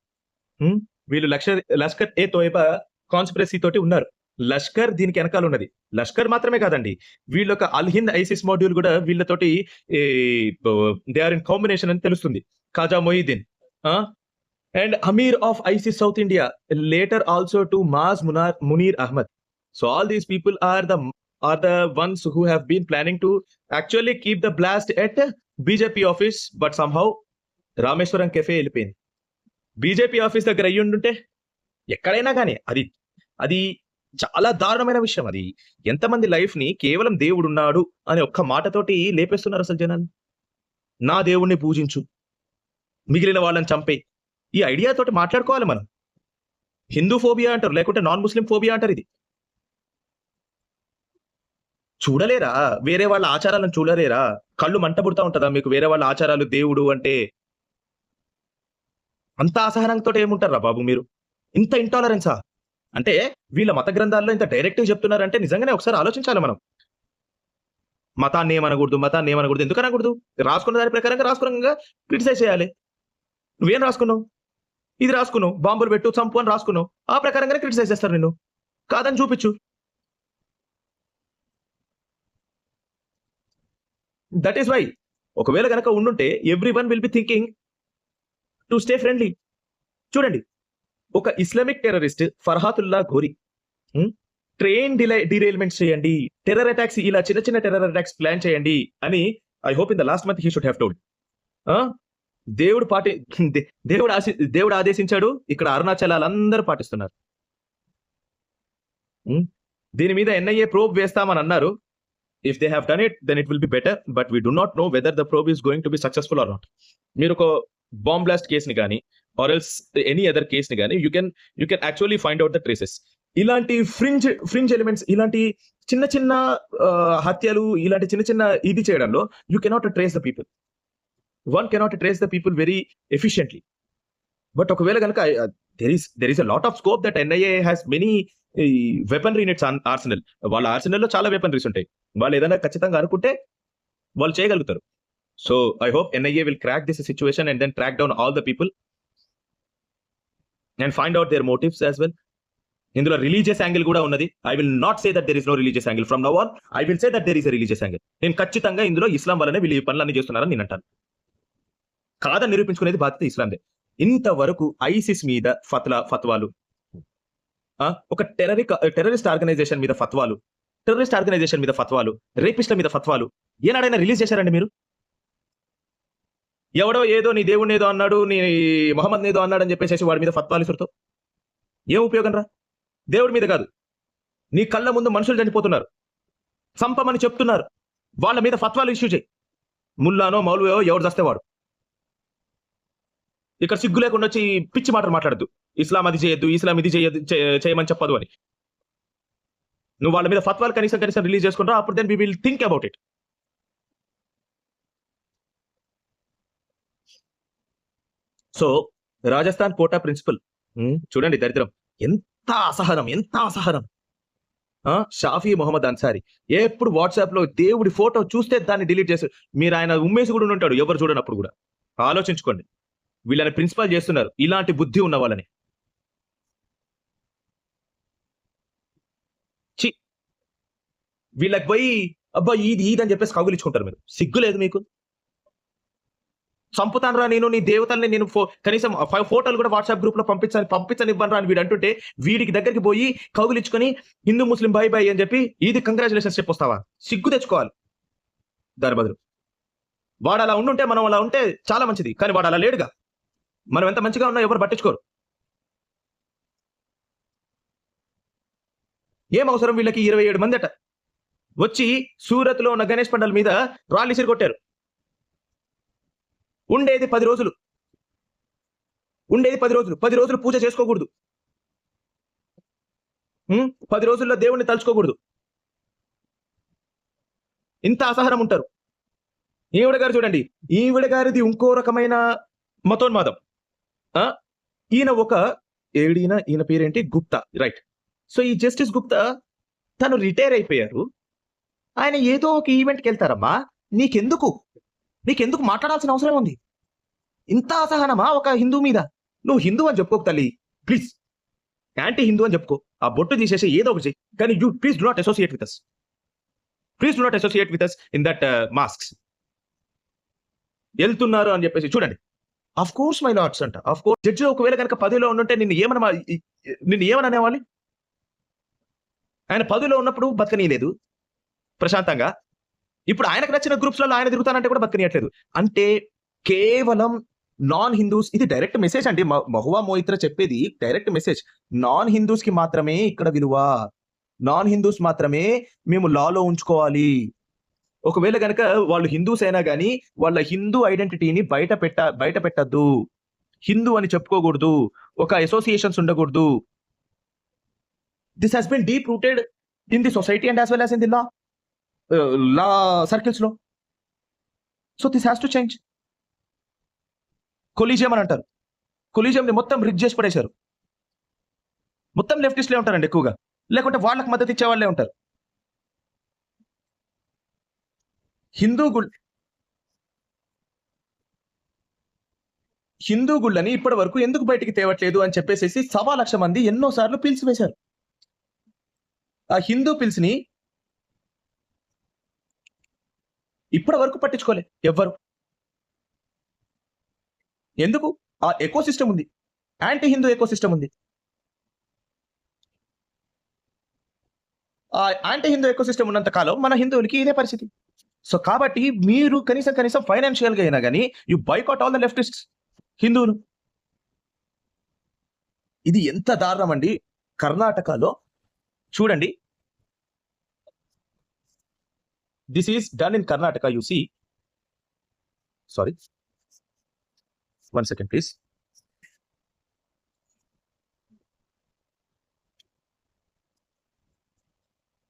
వీళ్ళు లష్కర్ ఏ తోయబా కాన్స్పిరసీ తోటి ఉన్నారు. లష్కర్ దీనికి వెనకాల ఉన్నది. లష్కర్ మాత్రమే కాదండి, వీళ్ళొక అల్ హింద్ ఐసిస్ మాడ్యూల్ కూడా వీళ్ళతోటి దే ఆర్ ఇన్ కాంబినేషన్ అని తెలుస్తుంది. Khaja Moideen and amir of ISIS South India, later also to Maaz Munir Ahmad. So all these people are the ones who have been planning to actually keep the blast at BJP office, but somehow Rameswaram cafe వెళ్ళిపోయింది. BJP office దగ్గర అయ్యి ఉండుంటే ఎక్కడైనా కానీ అది చాలా దారుణమైన విషయం. అది ఎంతమంది లైఫ్ ని కేవలం దేవుడు ఉన్నాడు అనే ఒక్క మాటతోటి లేపేస్తున్నారు అసలు జనాలు. నా దేవుణ్ణి పూజించు, మిగిలిన వాళ్ళని చంపే, ఈ ఐడియా తోటి మాట్లాడుకోవాలి మనం. హిందూ ఫోబియా అంటారు, లేకుంటే నాన్ ముస్లిం ఫోబియా అంటారు. ఇది చూడలేరా? వేరే వాళ్ళ ఆచారాలను చూడలేరా? కళ్ళు మంట పుడతా ఉంటుందా మీకు వేరే వాళ్ళ ఆచారాలు దేవుడు అంటే? అంత అసహనంతో ఏముంటారా బాబు మీరు? ఇంత ఇంటాలరెన్సా? అంటే వీళ్ళ మత గ్రంథాల్లో ఇంత డైరెక్ట్గా చెప్తున్నారంటే నిజంగానే ఒకసారి ఆలోచించాలి మనం. మతాన్ని ఏమనకూడదు. ఎందుకు అనకూడదు? రాసుకున్న దాని ప్రకారంగా క్రిటిసైజ్ చేయాలి. నువ్వేం రాసుకున్నావు? ఇది రాసుకున్నావు, బాంబులు పెట్టు, చంపు అని రాసుకున్నావు. ఆ ప్రకారంగానే క్రిటిసైజ్ చేస్తారు నిన్ను. కాదని చూపించు. దట్ ఈస్ వై ఒకవేళ కనుక ఉండుంటే every one will be thinking to stay friendly. చూడండి, ఒక ఇస్లామిక్ టెర్రరిస్ట్ ఫర్హాతుల్లా ఘోరీ ట్రైన్ డిరైల్మెంట్స్ చేయండి, టెర్రర్ అటాక్స్, ఇలా చిన్న టెర్రర్ అటాక్స్ ప్లాన్ చేయండి అని I hope in the last month he should have told. దేవుడు ఆదేశించాడు, ఇక్కడ అరుణాచలాలందరూ పాటిస్తున్నారు. దీని మీద ఎన్ఐఏ ప్రోబ్ వేస్తామని అన్నారు. If they have done it, then it will be better, but we do not know whether the probe is going to be successful or not. మీరు ఒక బాంబ్ బ్లాస్ట్ కేసుని కానీ or else any other కేసుని కానీ you can actually find out the traces. ఇలాంటి fringe elements, ఇలాంటి చిన్న హత్యలు, ఇలాంటి చిన్న ఇది చేయడంలో you cannot trace the people. One cannot trace the people very efficiently. But ఒకవేళ కనుక there is a lot of scope that NIA has many weaponry in its arsenal. వాళ్ళ ఆర్సెనల్లో చాలా వెపనరీస్ ఉంటాయి. వాళ్ళు ఏదైనా ఖచ్చితంగా అనుకుంటే వాళ్ళు చేయగలుగుతారు. So I hope NIA will crack this situation and then track down all the people and find out their motives as well. ఇందులో రిలీజియస్ యాంగిల్ కూడా ఉన్నది. I will not say that there is no religious angle. From now on I will say that there is a religious angle. నేను ఖచ్చితంగా ఇందులో ఇస్లాం వల్లనే వీళ్ళు ఈ పనులన్నీ చేస్తున్నారని నేను అంటాను. కాదని నిరూపించుకునేది బాధ్యత ఇస్లాందే. ఇంతవరకు ఐసిస్ మీద ఫత్వాలు, ఒక టెర్రరిస్ట్ ఆర్గనైజేషన్ మీద ఫత్వాలు, రేపిస్ట్ల మీద ఫత్వాలు ఏనాడైనా రిలీజ్ చేశారండి మీరు? ఎవడో ఏదో నీ దేవుడిని ఏదో అన్నాడు, నీ మొహమ్మద్ ఏదో అన్నాడు అని చెప్పేసి వాడి మీద ఫత్వాలు ఇసురుతో ఏం ఉపయోగం రా? దేవుడి మీద కాదు, నీ కళ్ళ ముందు మనుషులు చనిపోతున్నారు, చంపమని చెప్తున్నారు, వాళ్ళ మీద ఫత్వాలు ఇష్యూ చేయి. ముల్లానో మౌలవో ఎవరు చేస్తేవాడు. ఇక్కడ సిగ్గు లేకుండా వచ్చి పిచ్చి మాటలు మాట్లాడద్దు. ఇస్లాం అది చేయొద్దు, ఇస్లాం ఇది చేయమని చెప్పదు అని. నువ్వు వాళ్ళ మీద ఫత్వాలు కనీసం రిలీజ్ చేసుకుంటారా? అప్పుడు then we will think about it. So Rajasthan Kota principal చూడండి, దరిద్రం, ఎంత అసహనం. షాఫీ మొహమ్మద్ అన్సారీ ఎప్పుడు వాట్సాప్ లో దేవుడి ఫోటో చూస్తే దాన్ని డిలీట్ చేస్తారు. మీరు ఆయన ఉమ్మేసి కూడా ఉంటాడు ఎవరు చూడనప్పుడు కూడా. ఆలోచించుకోండి, వీళ్ళని ప్రిన్సిపల్ చేస్తున్నారు ఇలాంటి బుద్ధి ఉన్న వాళ్ళని. చి వీళ్ళకి పోయి అబ్బా ఇది అని చెప్పేసి కౌగులించుకుంటారు. మీరు సిగ్గు లేదు మీకు? చంపుతాను రా నేను నీ దేవతల్ని, నేను కనీసం 5 ఫోటోలు కూడా వాట్సాప్ గ్రూప్ లో పంపించనివ్వను రా అని వీడు అంటుంటే వీడికి దగ్గరికి పోయి కౌగులించుకొని హిందూ ముస్లిం బై బై అని చెప్పి ఇది కంగ్రాచులేషన్స్ చెప్పొస్తావా? సిగ్గు తెచ్చుకోవాలి. దాని బదులు వాడు అలా ఉండుంటే మనం అలా ఉంటే చాలా మంచిది, కానీ వాడు అలా లేడుగా. మనం ఎంత మంచిగా ఉన్నా ఎవరు పట్టించుకోరు. ఏం అవసరం వీళ్ళకి? 27 మంది అట వచ్చి సూరత్ లో ఉన్న గణేష్ పండల మీద రాళ్ళు ఇసిరి కొట్టారు. ఉండేది 10 రోజులు, 10 రోజులు పూజ చేసుకోకూడదు. 10 రోజుల్లో దేవుణ్ణి తలుచుకోకూడదు. ఇంత అసహనం ఉంటారు. ఈవిడ గారు చూడండి, ఈవిడ గారిది ఇంకో రకమైన మతోన్మాదం. ఈయన పేరేంటి? గుప్తా, రైట్. సో ఈ జస్టిస్ గుప్తా తను రిటైర్ అయిపోయారు. ఆయన ఏదో ఒక ఈవెంట్కి వెళ్తారమ్మా. నీకెందుకు మాట్లాడాల్సిన అవసరం ఉంది? ఇంత అసహనమా ఒక హిందూ మీద? నువ్వు హిందూ అని చెప్పుకోకు తల్లి, ప్లీజ్. యాంటీ హిందూ అని చెప్పుకో, ఆ బొట్టు తీసేసి ఏదో ఒకటి చెయ్యి, కానీ you please do not associate with us. Please do not associate with us in that masks. వెళ్తున్నారు అని చెప్పేసి చూడండి. ఆఫ్ కోర్స్ మై లార్డ్స్ అంట. ఆఫ్ కోర్స్ జడ్జి ఒకవేళ కనుక 10లో ఉండుంటే నిన్ను ఏమని అనేవాళ్ళు? ఆయన 10లో ఉన్నప్పుడు బతకనీయలేదు ప్రశాంతంగా. ఇప్పుడు ఆయనకు నచ్చిన గ్రూప్స్లలో ఆయన తిరుగుతానంటే కూడా బతకనియట్లేదు. అంటే కేవలం నాన్ హిందూస్, ఇది డైరెక్ట్ మెసేజ్ అండి. మహువా మోయిత్రా చెప్పేది డైరెక్ట్ మెసేజ్. నాన్ హిందూస్ కి మాత్రమే ఇక్కడ విలువ, నాన్ హిందూస్ మాత్రమే మేము లాలో ఉంచుకోవాలి. ఒకవేళ కనుక వాళ్ళు హిందూస్ అయినా కానీ వాళ్ళ హిందూ ఐడెంటిటీని బయట పెట్టద్దు, హిందూ అని చెప్పుకోకూడదు, ఒక అసోసియేషన్స్ ఉండకూడదు. This has been deep rooted in the society and as well as in the law circles లో. So this has to change. Collegium అని అంటారు. కొలీజియం ని మొత్తం రిజ్ చేసి పడేశారు. మొత్తం లెఫ్టిస్ట్లే ఉంటారండి ఎక్కువగా, లేకుంటే వాళ్ళకి మద్దతు ఇచ్చే వాళ్ళే ఉంటారు. హిందూ గుళ్ళని ఇప్పటి వరకు ఎందుకు బయటికి తేవట్లేదు అని చెప్పేసి 1,00,000 మంది ఎన్నోసార్లు పిలిచి వేశారు. ఆ హిందూ పిల్స్ని ఇప్పటి వరకు పట్టించుకోలే ఎవ్వరు. ఎందుకు? ఆ ఎకో సిస్టమ్ ఉంది, యాంటీ హిందూ ఎకో సిస్టమ్ ఉంది. ఆ యాంటీ హిందూ ఎకో సిస్టమ్ ఉన్నంత కాలం మన హిందువులకి ఇదే పరిస్థితి. సో కాబట్టి మీరు కనీసం ఫైనాన్షియల్ గా అయినా కానీ you boycott all the leftists, హిందువులు. ఇది ఎంత దారుణం అండి. కర్ణాటకలో చూడండి, this is done in Karnataka. You see, sorry, 1 second please.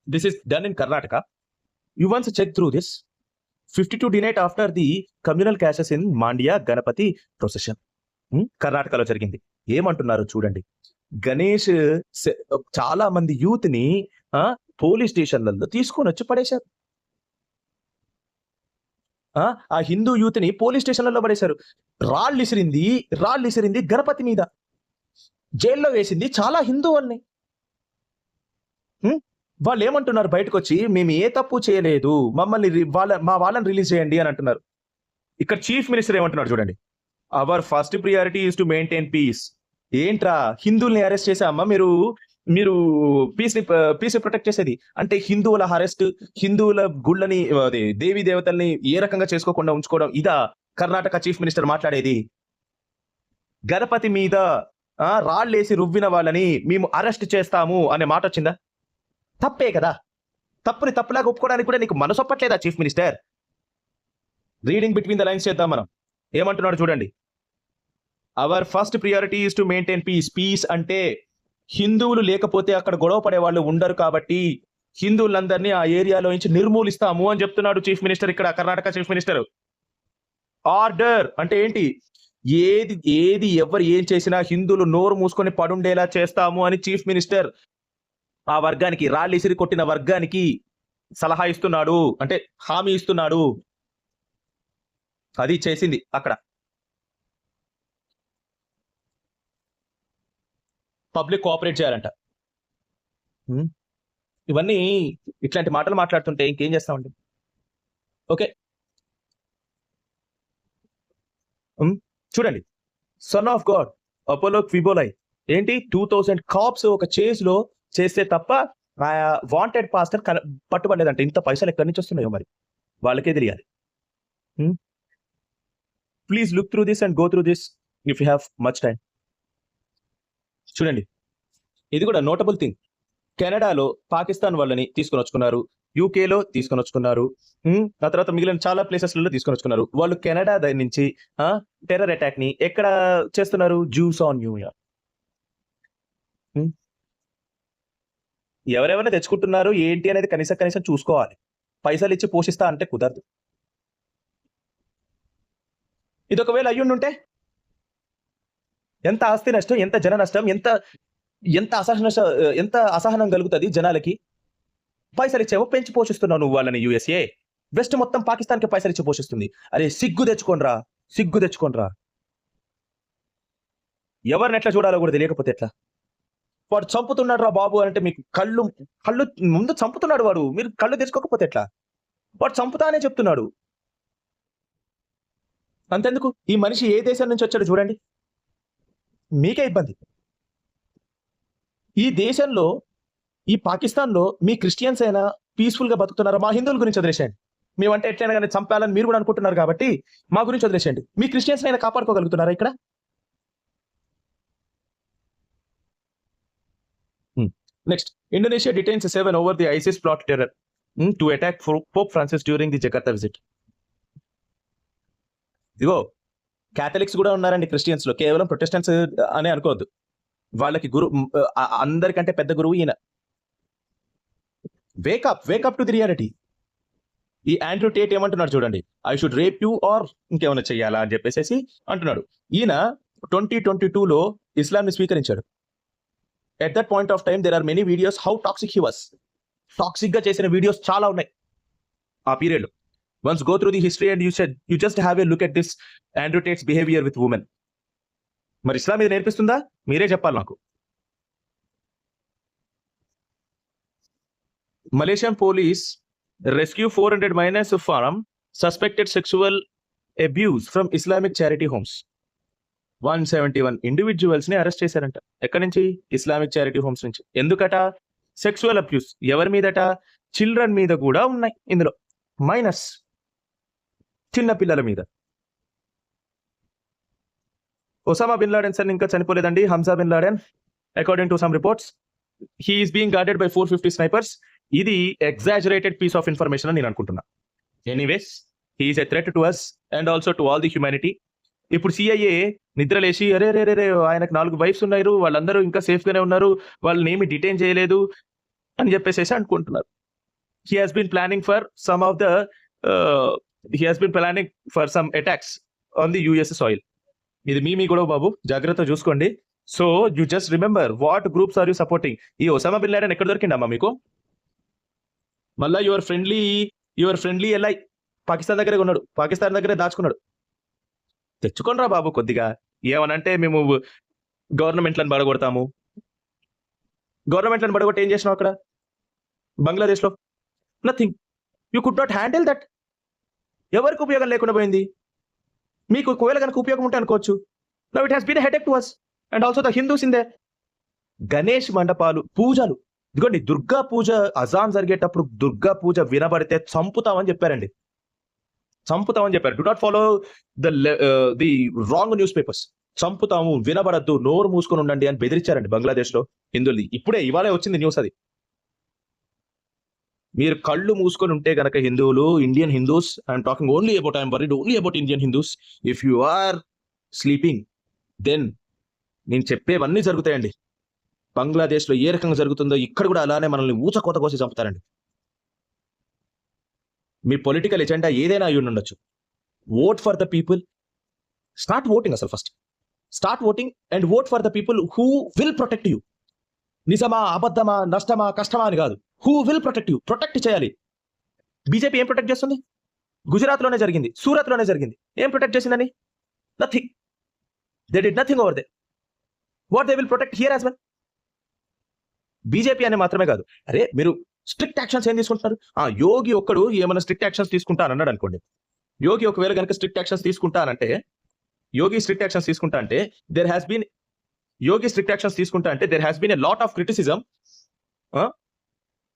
This is done in Karnataka. You once check through this. 52 denied after the communal caches in Mandya Ganapati procession. కర్ణాటకలో జరిగింది. ఏమంటున్నారు చూడండి. గణేష్ చాలా మంది యూత్ ని పోలీస్ స్టేషన్లలో తీసుకొని వచ్చి పడేశారు. ఆ హిందూ యూత్ ని పోలీస్ స్టేషన్లలో పడేశారు. రాళ్ళు ఇసిరింది గణపతి మీద, జైల్లో వేసింది చాలా హిందూ వాళ్ళని. వాళ్ళు ఏమంటున్నారు బయటకు వచ్చి, మేము ఏ తప్పు చేయలేదు, మమ్మల్ని మా వాళ్ళని రిలీజ్ చేయండి అని అంటున్నారు. ఇక్కడ చీఫ్ మినిస్టర్ ఏమంటున్నారు చూడండి. Our first priority is to maintain peace. ఏంట్రా హిందువుల్ని అరెస్ట్ చేసామా మీరు పీస్ ని ప్రొటెక్ట్ చేసేది? అంటే హిందువుల అరెస్ట్, హిందువుల గుళ్ళని దేవీ దేవతల్ని ఏ రకంగా చేసుకోకుండా ఉంచుకోవడం, ఇదా కర్ణాటక చీఫ్ మినిస్టర్ మాట్లాడేది? గణపతి మీద రాళ్ళేసి రువ్విన వాళ్ళని మేము అరెస్ట్ చేస్తాము అనే మాట వచ్చిందా? తప్పే కదా. తప్పుని తప్పులాగా ఒప్పుకోవడానికి కూడా నీకు మనసు ఒప్పట్లేదా chief minister? Reading between the lines చేద్దాం మనం. ఏమంటున్నాడు చూడండి. Our first priority is to maintain peace. Peace అంటే హిందువులు లేకపోతే అక్కడ గొడవ పడే వాళ్ళు ఉండరు కాబట్టి హిందువులందరినీ ఆ ఏరియాలో నుంచి నిర్మూలిస్తాము అని చెప్తున్నాడు చీఫ్ మినిస్టర్ ఇక్కడ, కర్ణాటక చీఫ్ మినిస్టర్. ఆర్డర్ అంటే ఏంటి? ఎవరు ఏం చేసినా హిందువులు నోరు మూసుకొని పడుండేలా చేస్తాము అని చీఫ్ మినిస్టర్. ఆ వర్గానికి, రాళ్ళు ఇసిరి కొట్టిన వర్గానికి సలహా ఇస్తున్నాడు, అంటే హామీ ఇస్తున్నాడు. అది చేసింది అక్కడ. పబ్లిక్ కోఆపరేట్ చేయాలంట. ఇవన్నీ ఇట్లాంటి మాటలు మాట్లాడుతుంటే ఇంకేం చేస్తామండి? ఓకే, చూడండి, సన్ ఆఫ్ గాడ్ అపోలో క్విబోలై ఏంటి 2000 కాప్స్ ఒక చేజ్ లో చేస్తే తప్ప వాంటెడ్ పాస్టర్ పట్టుబడలేదంట. ఇంత పైసలు ఎక్కడి నుంచి వస్తున్నాయో మరి వాళ్ళకే తెలియాలి. Please look through this and go through this if you have much time. చూడండి, ఇది కూడా నోటబుల్ థింగ్. కెనడాలో పాకిస్తాన్ వాళ్ళని తీసుకొని వచ్చుకున్నారు, యూకేలో తీసుకొని వచ్చుకున్నారు, ఆ తర్వాత మిగిలిన చాలా ప్లేసెస్లలో తీసుకొని వచ్చుకున్నారు. వాళ్ళు కెనడా దగ్గర నుంచి టెర్రర్ అటాక్ ని ఎక్కడ చేస్తున్నారు? Jews on new year. ఎవరెవరైనా తెచ్చుకుంటున్నారు ఏంటి అనేది కనీసం చూసుకోవాలి. పైసలు ఇచ్చి పోషిస్తా అంటే కుదరదు. ఇది ఒకవేళ అయ్యుండుంటే ఎంత ఆస్తి నష్టం, ఎంత జన నష్టం, ఎంత అసహనం కలుగుతుంది జనాలకి. పైసలు ఇచ్చేవో పెంచి పోషిస్తున్నావు నువ్వు వాళ్ళని. యుఎస్ఏ వెస్ట్ మొత్తం పాకిస్తాన్కి పైసలు ఇచ్చి పోషిస్తుంది. అరే సిగ్గు తెచ్చుకోనరా. ఎవరిని ఎట్లా చూడాలో కూడా తెలియకపోతే ఎట్లా? వాడు చంపుతున్నాడు రా బాబు అంటే మీకు కళ్ళు ముందు చంపుతున్నాడు వాడు, మీరు కళ్ళు తెచ్చుకోకపోతే ఎట్లా? వాడు చంపుతానే చెప్తున్నాడు. అంతెందుకు, ఈ మనిషి ఏ దేశం నుంచి వచ్చాడు చూడండి, మీకే ఇబ్బంది. ఈ దేశంలో, ఈ పాకిస్తాన్లో మీ క్రిస్టియన్స్ అయినా పీస్ఫుల్ గా బతుకుతున్నారా? మా హిందువుల గురించి వదిలేసేయండి. మేమంటే ఎట్లయినా కానీ చంపాలని మీరు కూడా అనుకుంటున్నారు కాబట్టి మా గురించి వదిలేసేయండి. మీ క్రిస్టియన్స్ అయినా కాపాడుకోగలుగుతున్నారా ఇక్కడ? Next, Indonesia detains 7 over the ISIS plot terror to attack Pope Francis during the Jakarta visit. ఇదిగో క్యాథలిక్స్ కూడా ఉన్నారండి క్రిస్టియన్స్ లో, కేవలం ప్రొటెస్టెంట్స్ అనే అనుకోవద్దు. వాళ్ళకి అందరికంటే పెద్ద గురువు ఈయన. Wake up to the reality. ఈ ఆండ్రూ టేట్ ఏమంటున్నాడు చూడండి, I should rape you or ఇంకేమైనా చెయ్యాలా అని చెప్పేసి అంటున్నాడు. ఈయన 2022లో ఇస్లాం ని స్వీకరించాడు. At that point of time, there are many videos how toxic he was. Toxic గా చేసిన వీడియోస్ చాలా ఉన్నాయి ఆ పీరియడ్ లో. Once go through the history and you just have a look at this Andrew Tate's behavior with women. మరి ఇస్లాం ఇది నేర్పిస్తుందా? మీరే చెప్పాలి నాకు. Malaysian police rescue 400 minors from suspected sexual abuse from Islamic charity homes. 171 individuals ని arrest చేశారంట. ఎక్కడి నుంచి? Islamic charity homes నుంచి. ఎందుకట? Sexual abuse. ఎవరి మీదట? చిల్డ్రన్ మీద కూడా ఉన్నాయి ఇందులో. మైనస్, చిన్న పిల్లల మీద. ఒసామా బిన్ లాడెన్ సార్ ఇంకా చనిపోలేదండి. Hamza bin Laden, according to some reports, he is being guarded by 450 snipers. ఇది ఎగ్జాజరేటెడ్ పీస్ ఆఫ్ ఇన్ఫర్మేషన్ అని నేను అనుకుంటున్నా. Anyways, he is a threat to us and also to all the humanity. ఇప్పుడు CIA నిద్రలేసి అరే ఆయనకు 4 wives ఉన్నారు, వాళ్ళందరూ ఇంకా సేఫ్ గానే ఉన్నారు, వాళ్ళని ఏమి డిటైన్ చేయలేదు అని చెప్పేసి అనుకుంటున్నారు. He has been planning for some attacks on the US soil. ఇది మీ కూడా బాబు, జాగ్రత్త చూసుకోండి. So you just remember what groups are you supporting. ఈ ఒసామా బిన్ లాడెన్ ఎక్కడ దొరికిండమ్మా మీకు? మళ్ళా యువర్ ఫ్రెండ్లీ ఎల్ఐ పాకిస్తాన్ దగ్గరే ఉన్నాడు, పాకిస్తాన్ దగ్గరే దాచుకున్నాడు. తెచ్చుకోనరా బాబు కొద్దిగా. ఏమనంటే మేము గవర్నమెంట్లను పడగొడతాము. గవర్నమెంట్లను పడగొట్టి ఏం చేసినావు అక్కడ బంగ్లాదేశ్లో? Nothing. You could not handle that. ఎవరికి ఉపయోగం లేకుండా పోయింది. మీకు ఒకవేళ కనుక ఉపయోగం ఉంటే అనుకోవచ్చు. Now it has been a headache to us and also the Hindus in there. Ganesh మండపాలు, పూజలు. ఇదిగోండి, దుర్గా పూజ అజాన్ జరిగేటప్పుడు దుర్గా పూజ వినబడితే చంపుతామని చెప్పారండి. Do not follow the wrong newspapers. చంపుతాము, వినబడద్దు, నోరు మూసుకొని ఉండండి అని బెదిరించారండి బంగ్లాదేశ్ లో హిందువుల్ని. ఇవాళే వచ్చింది న్యూస్ అది. మీరు కళ్ళు మూసుకొని ఉంటే గనక హిందువులు, Indian Hindus, I'm talking I'm worried only about Indian Hindus. If you are sleeping, then నేను చెప్పేవన్నీ జరుగుతాయండి. బంగ్లాదేశ్ లో ఏ రకంగా జరుగుతుందో ఇక్కడ కూడా అలానే మనల్ని ఊచకోత కోసి చంపుతారండి. మీ పొలిటికల్ ఎజెండా ఏదైనా అయి ఉండొచ్చు. Vote for the people. Start voting. అసలు first start voting and vote for the people who will protect you. నిజమా అబద్ధమా నష్టమా కష్టమా అని కాదు. Who will protect you, protect చేయాలి. బీజేపీ ఏం ప్రొటెక్ట్ చేస్తుంది? గుజరాత్లోనే జరిగింది, సూరత్లోనే జరిగింది. ఏం ప్రొటెక్ట్ చేసిందని? Nothing. They did nothing over they. What they will protect here as well. BJP అని మాత్రమే కాదు. అరే మీరు స్ట్రిక్ట్ యాక్షన్స్ ఏం తీసుకుంటున్నారు? యోగి ఒక్కడు ఏమైనా స్ట్రిక్ట్ యాక్షన్స్ తీసుకుంటా అని అన్నాడు అనుకోండి. యోగి ఒకవేళ కనుక స్ట్రిక్ట్ యాక్షన్స్ తీసుకుంటా అంటే, యోగి స్ట్రిక్ట్ యాక్షన్స్ తీసుకుంటా అంటే there has been a lot of criticism,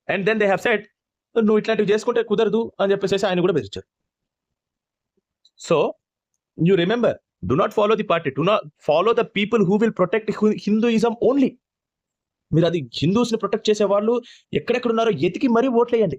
and then they have said నువ్వు ఇట్లాంటివి చేసుకుంటే కుదరదు అని చెప్పేసి ఆయన కూడా బెదిరించారు. So you remember, do not follow the party, do not follow the people who will protect Hinduism only. మీరు అది హిందూస్ ని ప్రొటెక్ట్ చేసే వాళ్ళు ఎక్కడెక్కడ ఉన్నారో ఎతికి మరీ ఓట్లేయండి.